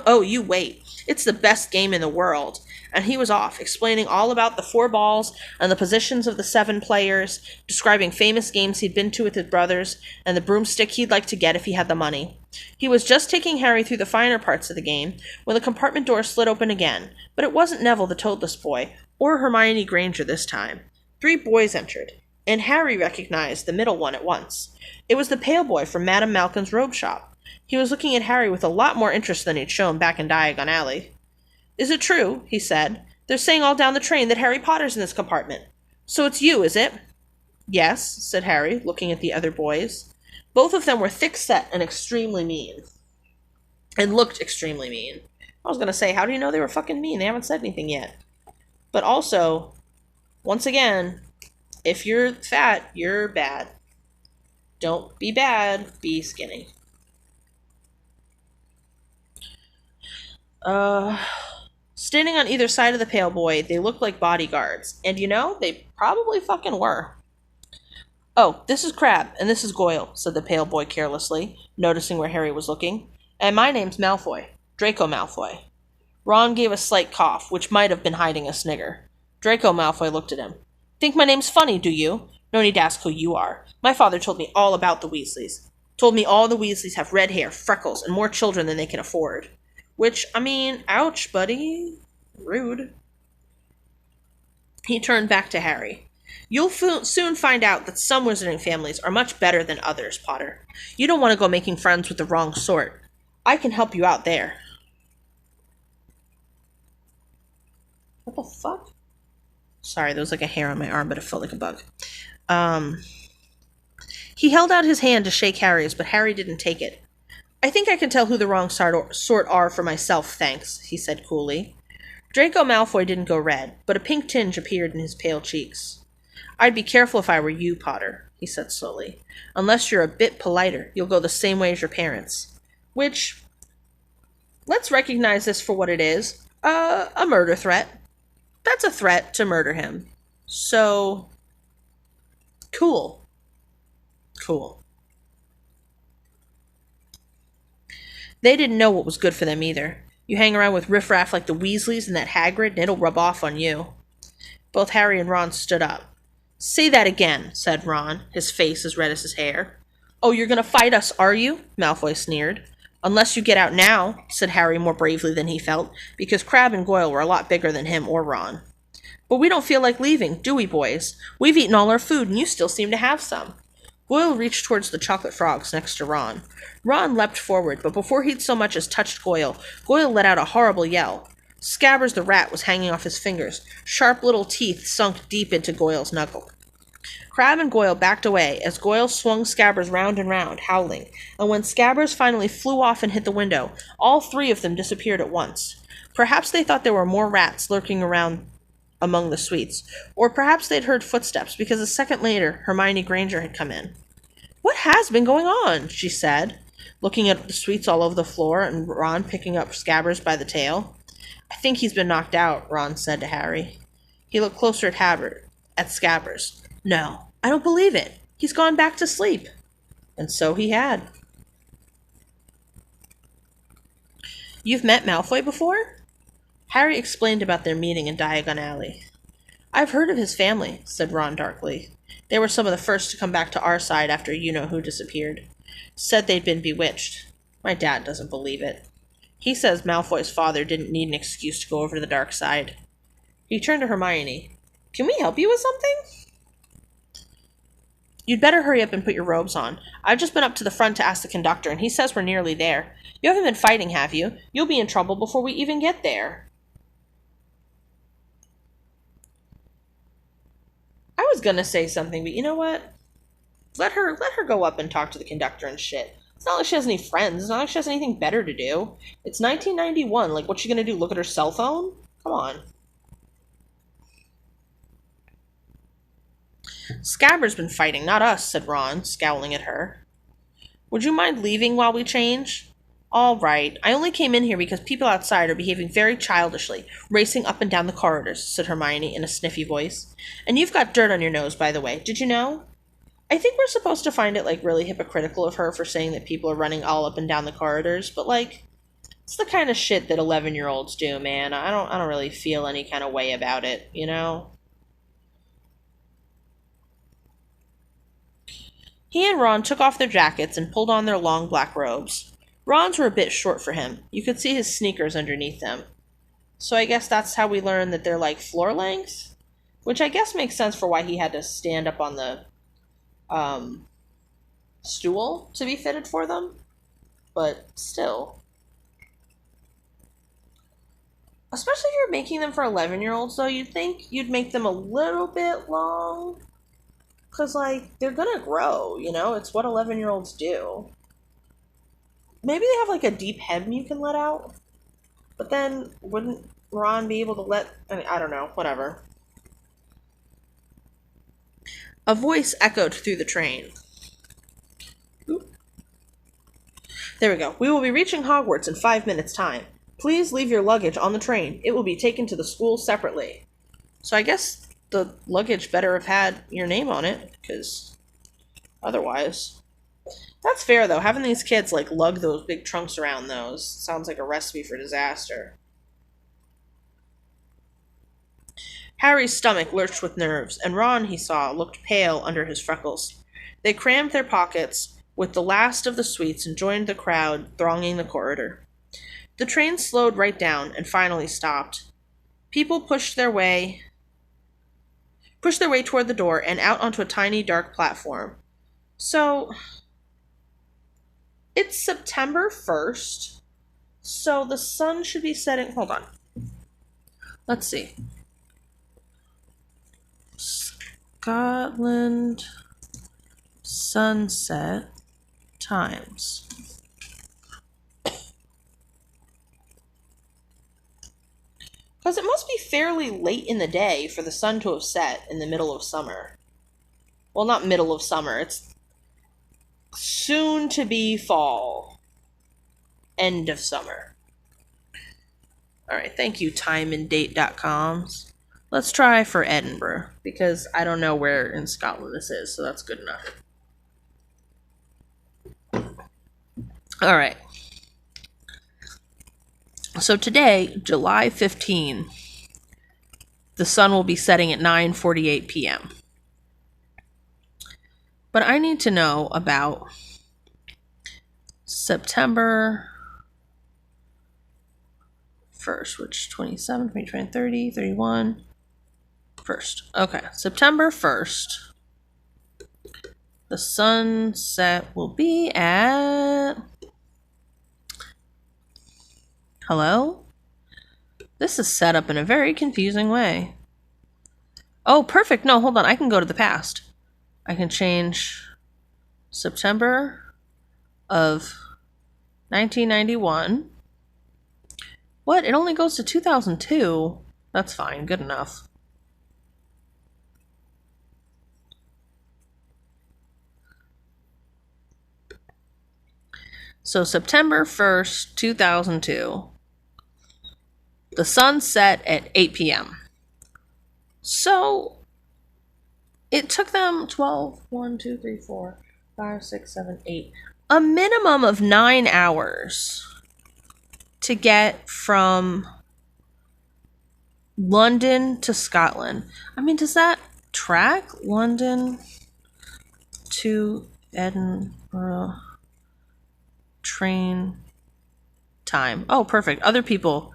Oh, you wait. It's the best game in the world. And he was off, explaining all about the 4 balls and the positions of the 7 players, describing famous games he'd been to with his brothers, and the broomstick he'd like to get if he had the money. He was just taking Harry through the finer parts of the game when the compartment door slid open again, but it wasn't Neville the Toadless Boy, or Hermione Granger this time. 3 boys entered, and Harry recognized the middle one at once. It was the pale boy from Madame Malkin's robe shop. He was looking at Harry with a lot more interest than he'd shown back in Diagon Alley. Is it true, he said. They're saying all down the train that Harry Potter's in this compartment. So it's you, is it? Yes, said Harry, looking at the other boys. Both of them were thick-set and extremely mean. And looked extremely mean. I was going to say, how do you know they were fucking mean? They haven't said anything yet. But also, once again, if you're fat, you're bad. Don't be bad, be skinny. Standing on either side of the pale boy, they looked like bodyguards. And you know, they probably fucking were. Oh, this is Crabbe, and this is Goyle, said the pale boy carelessly, noticing where Harry was looking. And my name's Malfoy. Draco Malfoy. Ron gave a slight cough, which might have been hiding a snigger. Draco Malfoy looked at him. Think my name's funny, do you? No need to ask who you are. My father told me all about the Weasleys. Told me all the Weasleys have red hair, freckles, and more children than they can afford. Which, I mean, ouch, buddy. Rude. He turned back to Harry. You'll soon find out that some wizarding families are much better than others, Potter. You don't want to go making friends with the wrong sort. I can help you out there. What the fuck? Sorry, there was like a hair on my arm, but it felt like a bug. He held out his hand to shake Harry's, but Harry didn't take it. I think I can tell who the wrong sort are for myself, thanks, he said coolly. Draco Malfoy didn't go red, but a pink tinge appeared in his pale cheeks. I'd be careful if I were you, Potter, he said slowly. Unless you're a bit politer, you'll go the same way as your parents. Which, let's recognize this for what it is. A murder threat. That's a threat to murder him. So, cool. Cool. They didn't know what was good for them either. You hang around with riffraff like the Weasleys and that Hagrid, and it'll rub off on you. Both Harry and Ron stood up. Say that again, said Ron, his face as red as his hair. Oh, you're going to fight us, are you? Malfoy sneered. Unless you get out now, said Harry more bravely than he felt, because Crabbe and Goyle were a lot bigger than him or Ron. But we don't feel like leaving, do we, boys? We've eaten all our food, and you still seem to have some. Goyle reached towards the chocolate frogs next to Ron. Ron leapt forward, but before he'd so much as touched Goyle, Goyle let out a horrible yell. Scabbers the rat was hanging off his fingers, sharp little teeth sunk deep into Goyle's knuckle. Crabbe and Goyle backed away as Goyle swung Scabbers round and round, howling, and when Scabbers finally flew off and hit the window, all 3 of them disappeared at once. Perhaps they thought there were more rats lurking around among the sweets, or perhaps they'd heard footsteps, because a second later Hermione Granger had come in. What has been going on? She said, looking at the sweets all over the floor and Ron picking up Scabbers by the tail. I think he's been knocked out, Ron said to Harry. He looked closer at Scabbers. No, I don't believe it. He's gone back to sleep. And so he had. You've met Malfoy before? Harry explained about their meeting in Diagon Alley. I've heard of his family, said Ron darkly. They were some of the first to come back to our side after you-know-who disappeared. Said they'd been bewitched. My dad doesn't believe it. He says Malfoy's father didn't need an excuse to go over to the dark side. He turned to Hermione. Can we help you with something? You'd better hurry up and put your robes on. I've just been up to the front to ask the conductor, and he says we're nearly there. You haven't been fighting, have you? You'll be in trouble before we even get there. I was gonna say something, but you know what? Let her go up and talk to the conductor and shit. It's not like she has any friends. It's not like she has anything better to do. It's 1991. Like, what's she gonna do? Look at her cell phone? Come on. Scabbers been fighting, not us, said Ron, scowling at her. Would you mind leaving while we change? All right. I only came in here because people outside are behaving very childishly, racing up and down the corridors, said Hermione in a sniffy voice. And you've got dirt on your nose, by the way. Did you know? I think we're supposed to find it, like, really hypocritical of her for saying that people are running all up and down the corridors, but, like, it's the kind of shit that 11-year-olds do, man. I don't really feel any kind of way about it, you know? He and Ron took off their jackets and pulled on their long black robes. Ron's were a bit short for him. You could see his sneakers underneath them. So I guess that's how we learn that they're like floor length? Which I guess makes sense for why he had to stand up on the stool to be fitted for them. But still. Especially if you're making them for 11-year-olds, though, you'd think you'd make them a little bit long. Because, like, they're gonna grow, you know? It's what 11-year-olds do. Maybe they have, like, a deep hem you can let out. But then, wouldn't Ron be able to let... I don't know. Whatever. A voice echoed through the train. Oop. There we go. We will be reaching Hogwarts in 5 minutes' time. Please leave your luggage on the train. It will be taken to the school separately. So I guess the luggage better have had your name on it, because otherwise... That's fair, though. Having these kids, like, lug those big trunks around those sounds like a recipe for disaster. Harry's stomach lurched with nerves, and Ron, he saw, looked pale under his freckles. They crammed their pockets with the last of the sweets and joined the crowd thronging the corridor. The train slowed right down and finally stopped. People pushed their way toward the door and out onto a tiny dark platform. So, it's September 1st, so the sun should be setting... Hold on. Let's see. Scotland sunset times. Because it must be fairly late in the day for the sun to have set in the middle of summer. Well, not middle of summer. It's soon to be fall. End of summer. Alright, thank you, timeanddate.coms. Let's try for Edinburgh, because I don't know where in Scotland this is, so that's good enough. Alright. So today, July 15, the sun will be setting at 9:48 p.m. But I need to know about September 1st, which 27, 29, 30, 31, 1st. Okay, September 1st. The sunset will be at... Hello? This is set up in a very confusing way. Oh, perfect. No, hold on. I can go to the past. I can change September of 1991. What? It only goes to 2002? That's fine. Good enough. So September 1st, 2002. The sun set at 8 p.m. So it took them 12, 1, 2, 3, 4, 5, 6, 7, 8, a minimum of 9 hours to get from London to Scotland. I mean, does that track London to Edinburgh train time? Oh, perfect. Other people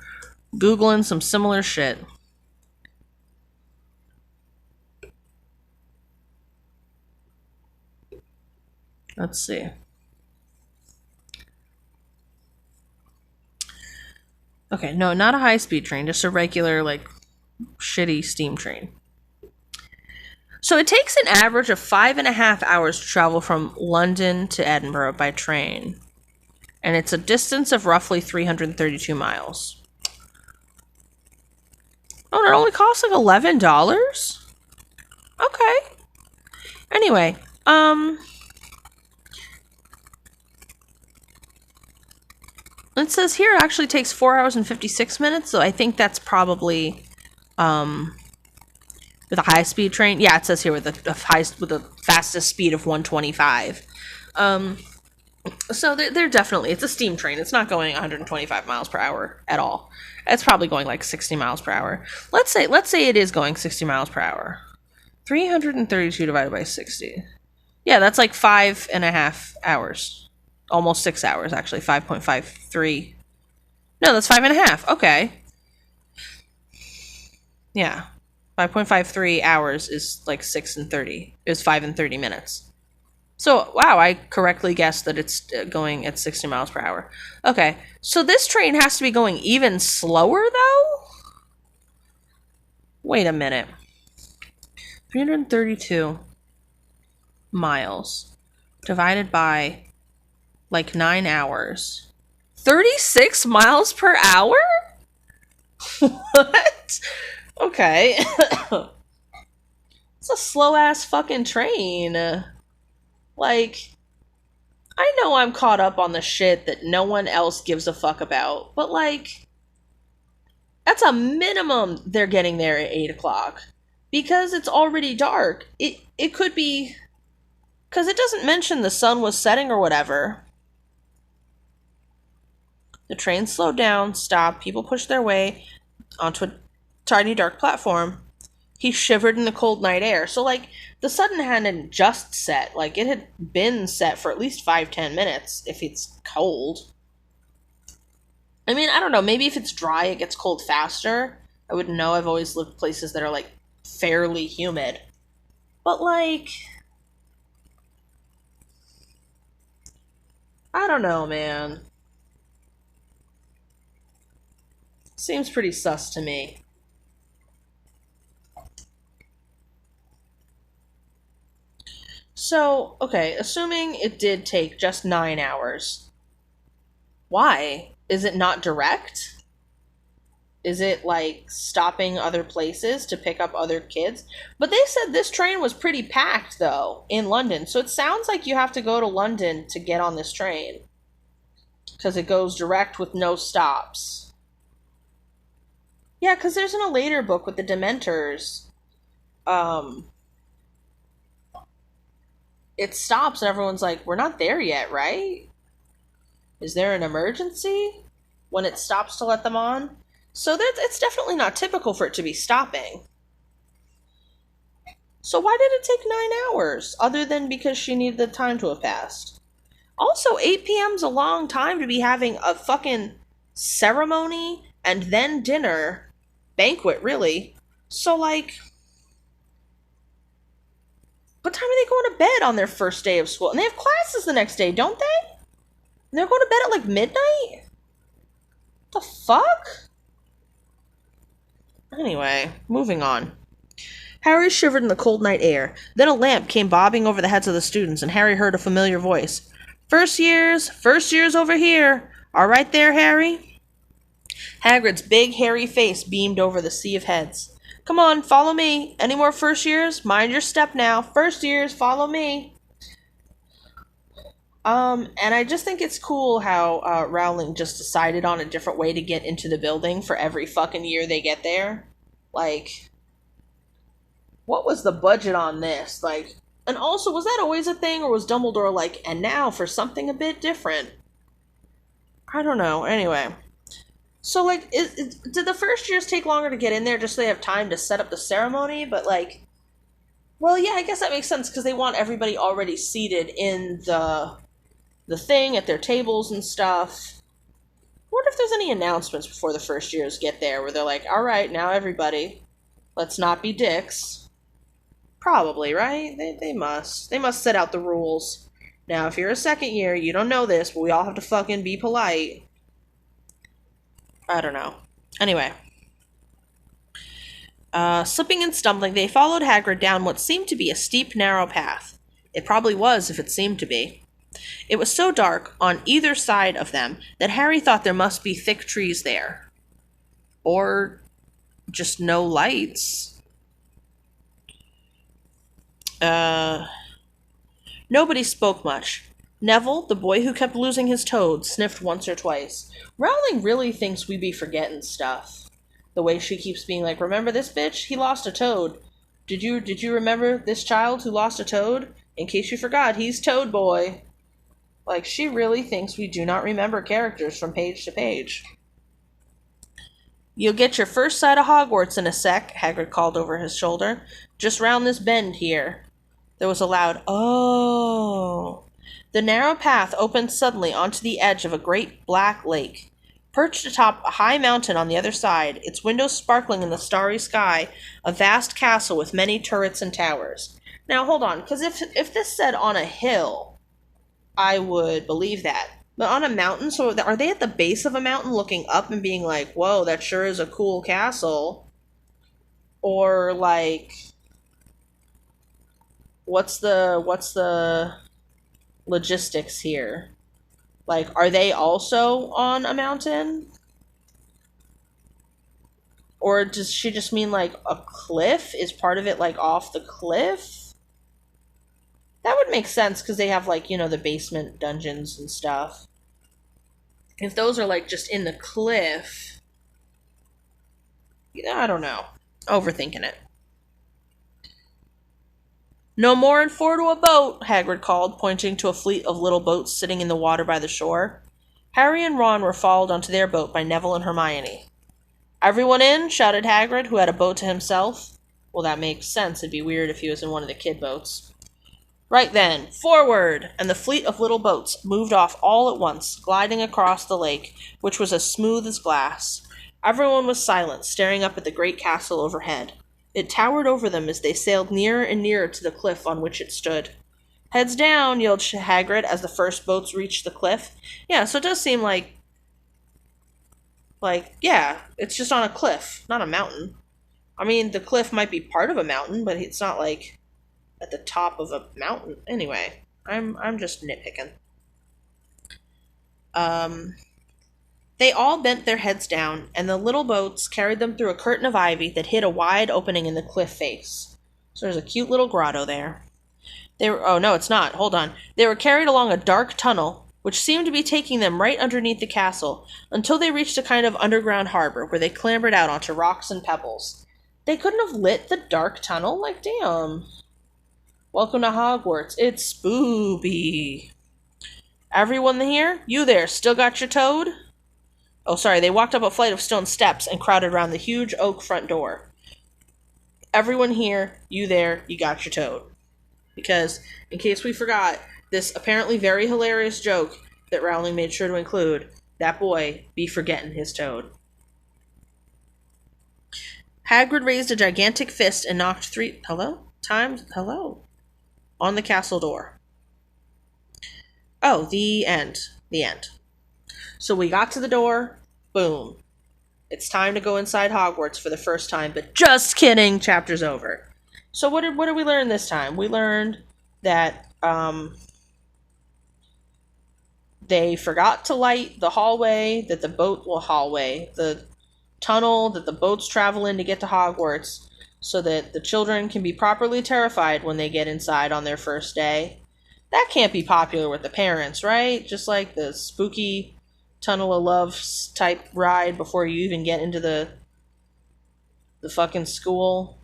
Googling some similar shit. Let's see. Okay, no, not a high-speed train, just a regular, like, shitty steam train. So it takes an average of 5.5 hours to travel from London to Edinburgh by train. And it's a distance of roughly 332 miles. Oh, and it only costs like $11? Okay. Anyway, it says here it actually takes 4 hours and 56 minutes, so I think that's probably with a high-speed train. Yeah, it says here with the fastest speed of 125. So they're definitely, it's a steam train. It's not going 125 miles per hour at all. It's probably going like 60 miles per hour. Let's say it is going 60 miles per hour. 332 divided by 60. Yeah, that's like 5.5 hours. Almost 6 hours, actually. 5.53. No, that's 5.5. Okay. Yeah. 5.53 hours is like 6 and 30. Is 5 and 30 minutes. So, wow, I correctly guessed that it's going at 60 miles per hour. Okay, so this train has to be going even slower, though? Wait a minute. 332 miles divided by, like, 9 hours. 36 miles per hour? What? Okay. It's a slow-ass fucking train. Like, I know I'm caught up on the shit that no one else gives a fuck about, but like, that's a minimum they're getting there at 8 o'clock. Because it's already dark. It could be, because it doesn't mention the sun was setting or whatever. The train slowed down, stopped, people pushed their way onto a tiny dark platform. He shivered in the cold night air. So, like, the sun hadn't just set. Like, it had been set for at least 5-10 minutes if it's cold. I mean, I don't know. Maybe if it's dry, it gets cold faster. I wouldn't know. I've always lived places that are, like, fairly humid. But, like, I don't know, man. Seems pretty sus to me. So, okay, assuming it did take just 9 hours, why? Is it not direct? Is it, like, stopping other places to pick up other kids? But they said this train was pretty packed, though, in London. So it sounds like you have to go to London to get on this train. Because it goes direct with no stops. Yeah, because there's in a later book with the Dementors, it stops and everyone's like, we're not there yet, right? Is there an emergency? When it stops to let them on? So it's definitely not typical for it to be stopping. So why did it take 9 hours? Other than because she needed the time to have passed. Also, 8 p.m.'s a long time to be having a fucking ceremony and then dinner. Banquet, really. So, like, what time are they going to bed on their first day of school? And they have classes the next day, don't they? And they're going to bed at, like, midnight? The fuck? Anyway, moving on. Harry shivered in the cold night air. Then a lamp came bobbing over the heads of the students, and Harry heard a familiar voice. First years over here. All right there, Harry? Hagrid's big, hairy face beamed over the sea of heads. Come on, follow me. Any more first years? Mind your step now. First years, follow me. And I just think it's cool how Rowling just decided on a different way to get into the building for every fucking year they get there. Like, what was the budget on this? Like, and also, was that always a thing, or was Dumbledore like, and now for something a bit different? I don't know. Anyway. So, like, did the first years take longer to get in there just so they have time to set up the ceremony? But, like, well, yeah, I guess that makes sense because they want everybody already seated in the thing at their tables and stuff. I wonder if there's any announcements before the first years get there where they're like, all right, now everybody, let's not be dicks. Probably, right? They must. They must set out the rules. Now, if you're a second year, you don't know this, but we all have to fucking be polite. I don't know. Anyway. Slipping and stumbling, they followed Hagrid down what seemed to be a steep, narrow path. It probably was, if it seemed to be. It was so dark on either side of them that Harry thought there must be thick trees there. Or just no lights. Nobody spoke much. Neville, the boy who kept losing his toad, sniffed once or twice. Rowling really thinks we be forgetting stuff. The way she keeps being like, remember this bitch? He lost a toad. Did you remember this child who lost a toad? In case you forgot, he's Toad Boy. Like, she really thinks we do not remember characters from page to page. You'll get your first sight of Hogwarts in a sec, Hagrid called over his shoulder. Just round this bend here. There was a loud, oh. The narrow path opened suddenly onto the edge of a great black lake. Perched atop a high mountain on the other side, its windows sparkling in the starry sky, a vast castle with many turrets and towers. Now, hold on, because if this said on a hill, I would believe that. But on a mountain, so are they at the base of a mountain looking up and being like, whoa, that sure is a cool castle? Or, like, what's the logistics here? Like, are they also on a mountain? Or does she just mean, like, a cliff? Is part of it, like, off the cliff? That would make sense, because they have, like, you know, the basement dungeons and stuff. If those are, like, just in the cliff... Yeah, I don't know. Overthinking it. No more and four to a boat, Hagrid called, pointing to a fleet of little boats sitting in the water by the shore. Harry and Ron were followed onto their boat by Neville and Hermione. Everyone in, shouted Hagrid, who had a boat to himself. Well, that makes sense. It'd be weird if he was in one of the kid boats. Right then, forward! And the fleet of little boats moved off all at once, gliding across the lake, which was as smooth as glass. Everyone was silent, staring up at the great castle overhead. It towered over them as they sailed nearer and nearer to the cliff on which it stood. Heads down, yelled Hagrid as the first boats reached the cliff. Yeah, so it does seem like, yeah, it's just on a cliff, not a mountain. I mean, the cliff might be part of a mountain, but it's not, like, at the top of a mountain. Anyway, I'm just nitpicking. They all bent their heads down, and the little boats carried them through a curtain of ivy that hid a wide opening in the cliff face. So there's a cute little grotto there. Oh, no, it's not. Hold on. They were carried along a dark tunnel, which seemed to be taking them right underneath the castle, until they reached a kind of underground harbor, where they clambered out onto rocks and pebbles. They couldn't have lit the dark tunnel? Like, damn. Welcome to Hogwarts. It's spooky. Everyone here? You there, still got your toad? Oh, sorry, they walked up a flight of stone steps and crowded around the huge oak front door. Everyone here, you there, you got your toad. Because, in case we forgot, this apparently very hilarious joke that Rowling made sure to include, that boy be forgetting his toad. Hagrid raised a gigantic fist and knocked 3 times on the castle door. Oh, the end. The end. So we got to the door. Boom. It's time to go inside Hogwarts for the first time, but just kidding, chapter's over. So what did we learn this time? We learned that they forgot to light the hallway, the tunnel that the boats travel in to get to Hogwarts, so that the children can be properly terrified when they get inside on their first day. That can't be popular with the parents, right? Just like the spooky Tunnel of Love type ride before you even get into the fucking school.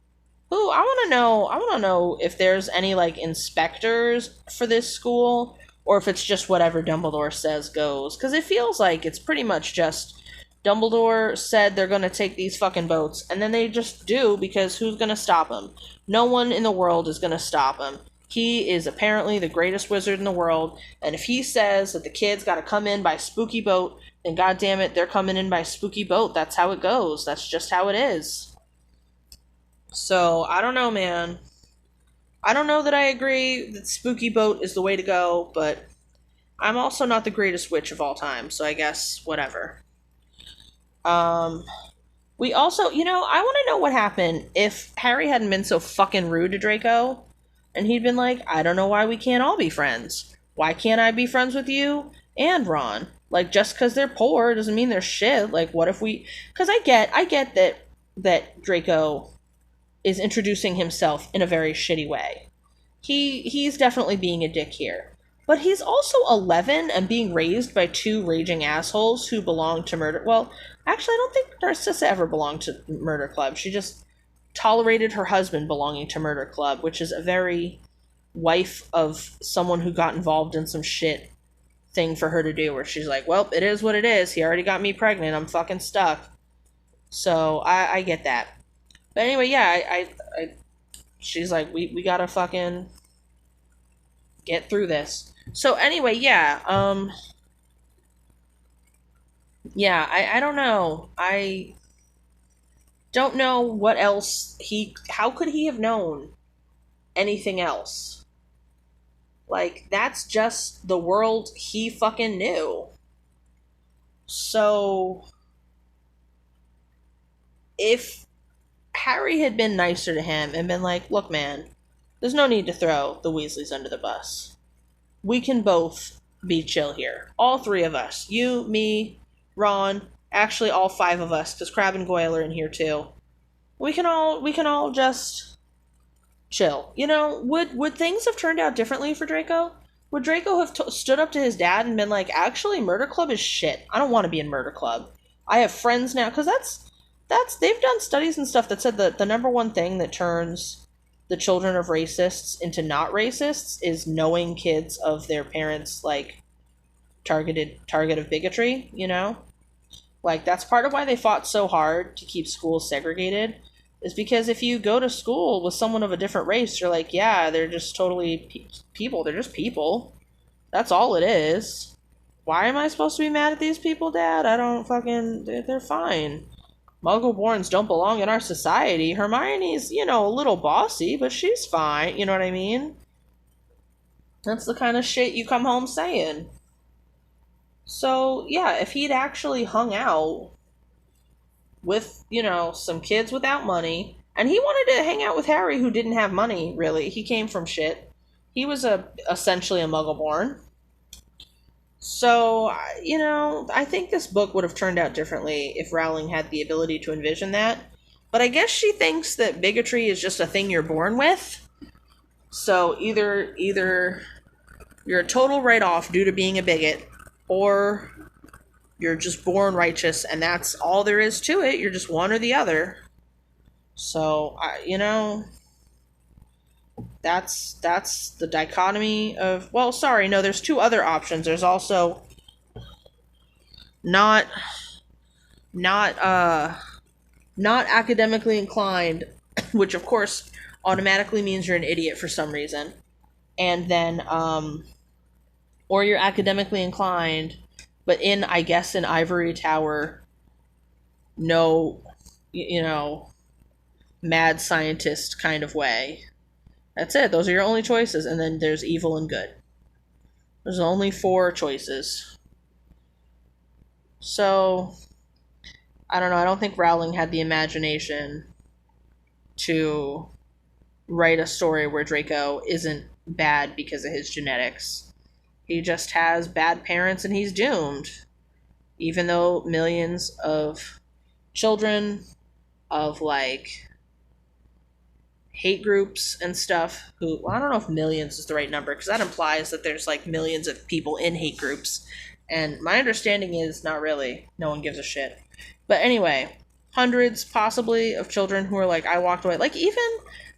Ooh, I want to know if there's any, like, inspectors for this school, or if it's just whatever Dumbledore says goes. Because it feels like it's pretty much just Dumbledore said they're going to take these fucking boats, and then they just do, because who's going to stop him? No one in the world is going to stop him. He is apparently the greatest wizard in the world, and if he says that the kids got to come in by spooky boat, then goddammit, they're coming in by spooky boat. That's how it goes. That's just how it is. So, I don't know, man. I don't know that I agree that spooky boat is the way to go, but I'm also not the greatest witch of all time, so I guess whatever. We also, I want to know what happened if Harry hadn't been so fucking rude to Draco, and he'd been like, I don't know why we can't all be friends. Why can't I be friends with you and Ron? Like, just because they're poor doesn't mean they're shit. Like, what if we? Because I get that Draco is introducing himself in a very shitty way. He's definitely being a dick here. But he's also 11 and being raised by two raging assholes who belong to Murder... Well, actually, I don't think Narcissa ever belonged to Murder Club. She just tolerated her husband belonging to Murder Club, which is a very wife of someone who got involved in some shit thing for her to do, where she's like, well, it is what it is. He already got me pregnant. I'm fucking stuck. So, I get that. But anyway, yeah, she's like, we gotta fucking get through this. So anyway, yeah, I don't know. I don't know what else how could he have known anything else? Like, that's just the world he fucking knew. So, if Harry had been nicer to him and been like, look, man, there's no need to throw the Weasleys under the bus. We can both be chill here. All three of us. You, me, Ron, actually all five of us, because Crabbe and Goyle are in here too. We can all just chill. Would things have turned out differently for Draco? Would Draco have stood up to his dad and been like, actually, Murder Club is shit. I don't want to be in Murder Club. I have friends now, because they've done studies and stuff that said that the number one thing that turns the children of racists into not racists is knowing kids of their parents, like, target of bigotry, Like, that's part of why they fought so hard to keep schools segregated, is because if you go to school with someone of a different race, you're like, yeah, they're just totally people. They're just people. That's all it is. Why am I supposed to be mad at these people, Dad? I don't fucking... They're fine. Muggle-borns don't belong in our society. Hermione's, a little bossy, but she's fine. You know what I mean? That's the kind of shit you come home saying. So, yeah, if he'd actually hung out with, some kids without money, and he wanted to hang out with Harry, who didn't have money, really. He came from shit. He was essentially a Muggle-born. So, I think this book would have turned out differently if Rowling had the ability to envision that. But I guess she thinks that bigotry is just a thing you're born with. So either you're a total write-off due to being a bigot, or you're just born righteous, and that's all there is to it. You're just one or the other. So, that's the dichotomy of... Well, sorry, no, there's two other options. There's also not academically inclined, which of course automatically means you're an idiot for some reason. And then or you're academically inclined, but in, I guess, an ivory tower, no, mad scientist kind of way. That's it. Those are your only choices. And then there's evil and good. There's only 4 choices. So, I don't know. I don't think Rowling had the imagination to write a story where Draco isn't bad because of his genetics. He just has bad parents and he's doomed. Even though millions of children of, like, hate groups and stuff who... Well, I don't know if millions is the right number, because that implies that there's, like, millions of people in hate groups. And my understanding is not really. No one gives a shit. But anyway, hundreds, possibly, of children who are like, I walked away. Like, even,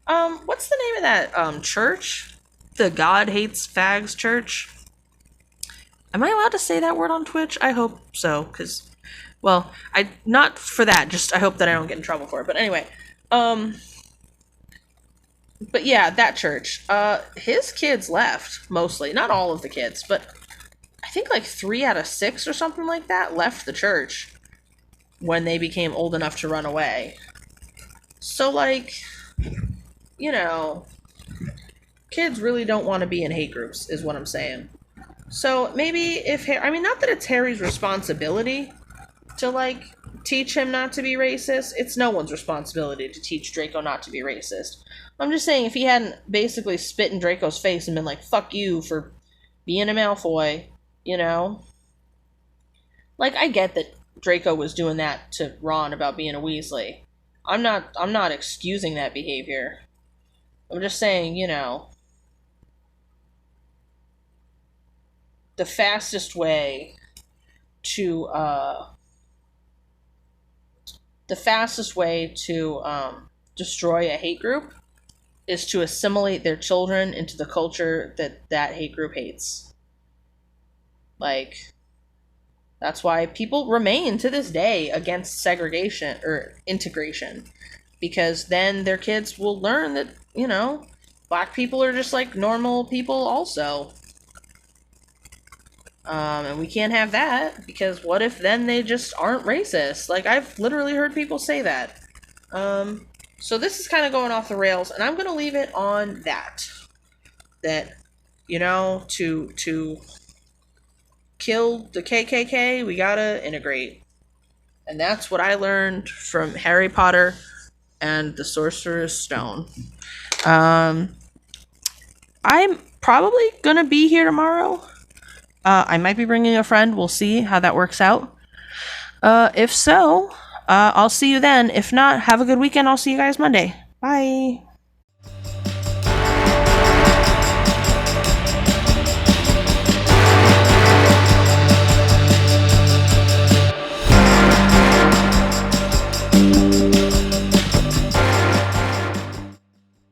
what's the name of that, church? The God Hates Fags church? Am I allowed to say that word on Twitch? I hope so, because Well, I not for that. Just I hope that I don't get in trouble for it. But anyway, but yeah, that church. His kids left mostly, not all of the kids, but I think like 3 out of 6 or something like that left the church when they became old enough to run away. So like, you know, kids really don't want to be in hate groups, is what I'm saying. So maybe if I mean, not that it's Harry's responsibility to like teach him not to be racist. It's no one's responsibility to teach Draco not to be racist. I'm just saying if he hadn't basically spit in Draco's face and been like, fuck you for being a Malfoy, you know? Like, I get that Draco was doing that to Ron about being a Weasley. I'm not excusing that behavior. I'm just saying, you know, the fastest way to destroy a hate group is to assimilate their children into the culture that hate group hates. Like, that's why people remain to this day against segregation or integration, because then their kids will learn that, you know, black people are just like normal people also. And we can't have that, because what if then they just aren't racist? Like, I've literally heard people say that. So this is kind of going off the rails, and I'm going to leave it on that. That, you know, to kill the KKK, we gotta integrate. And that's what I learned from Harry Potter and the Sorcerer's Stone. I'm probably going to be here tomorrow. I might be bringing a friend. We'll see how that works out. If so, I'll see you then. If not, have a good weekend. I'll see you guys Monday. Bye.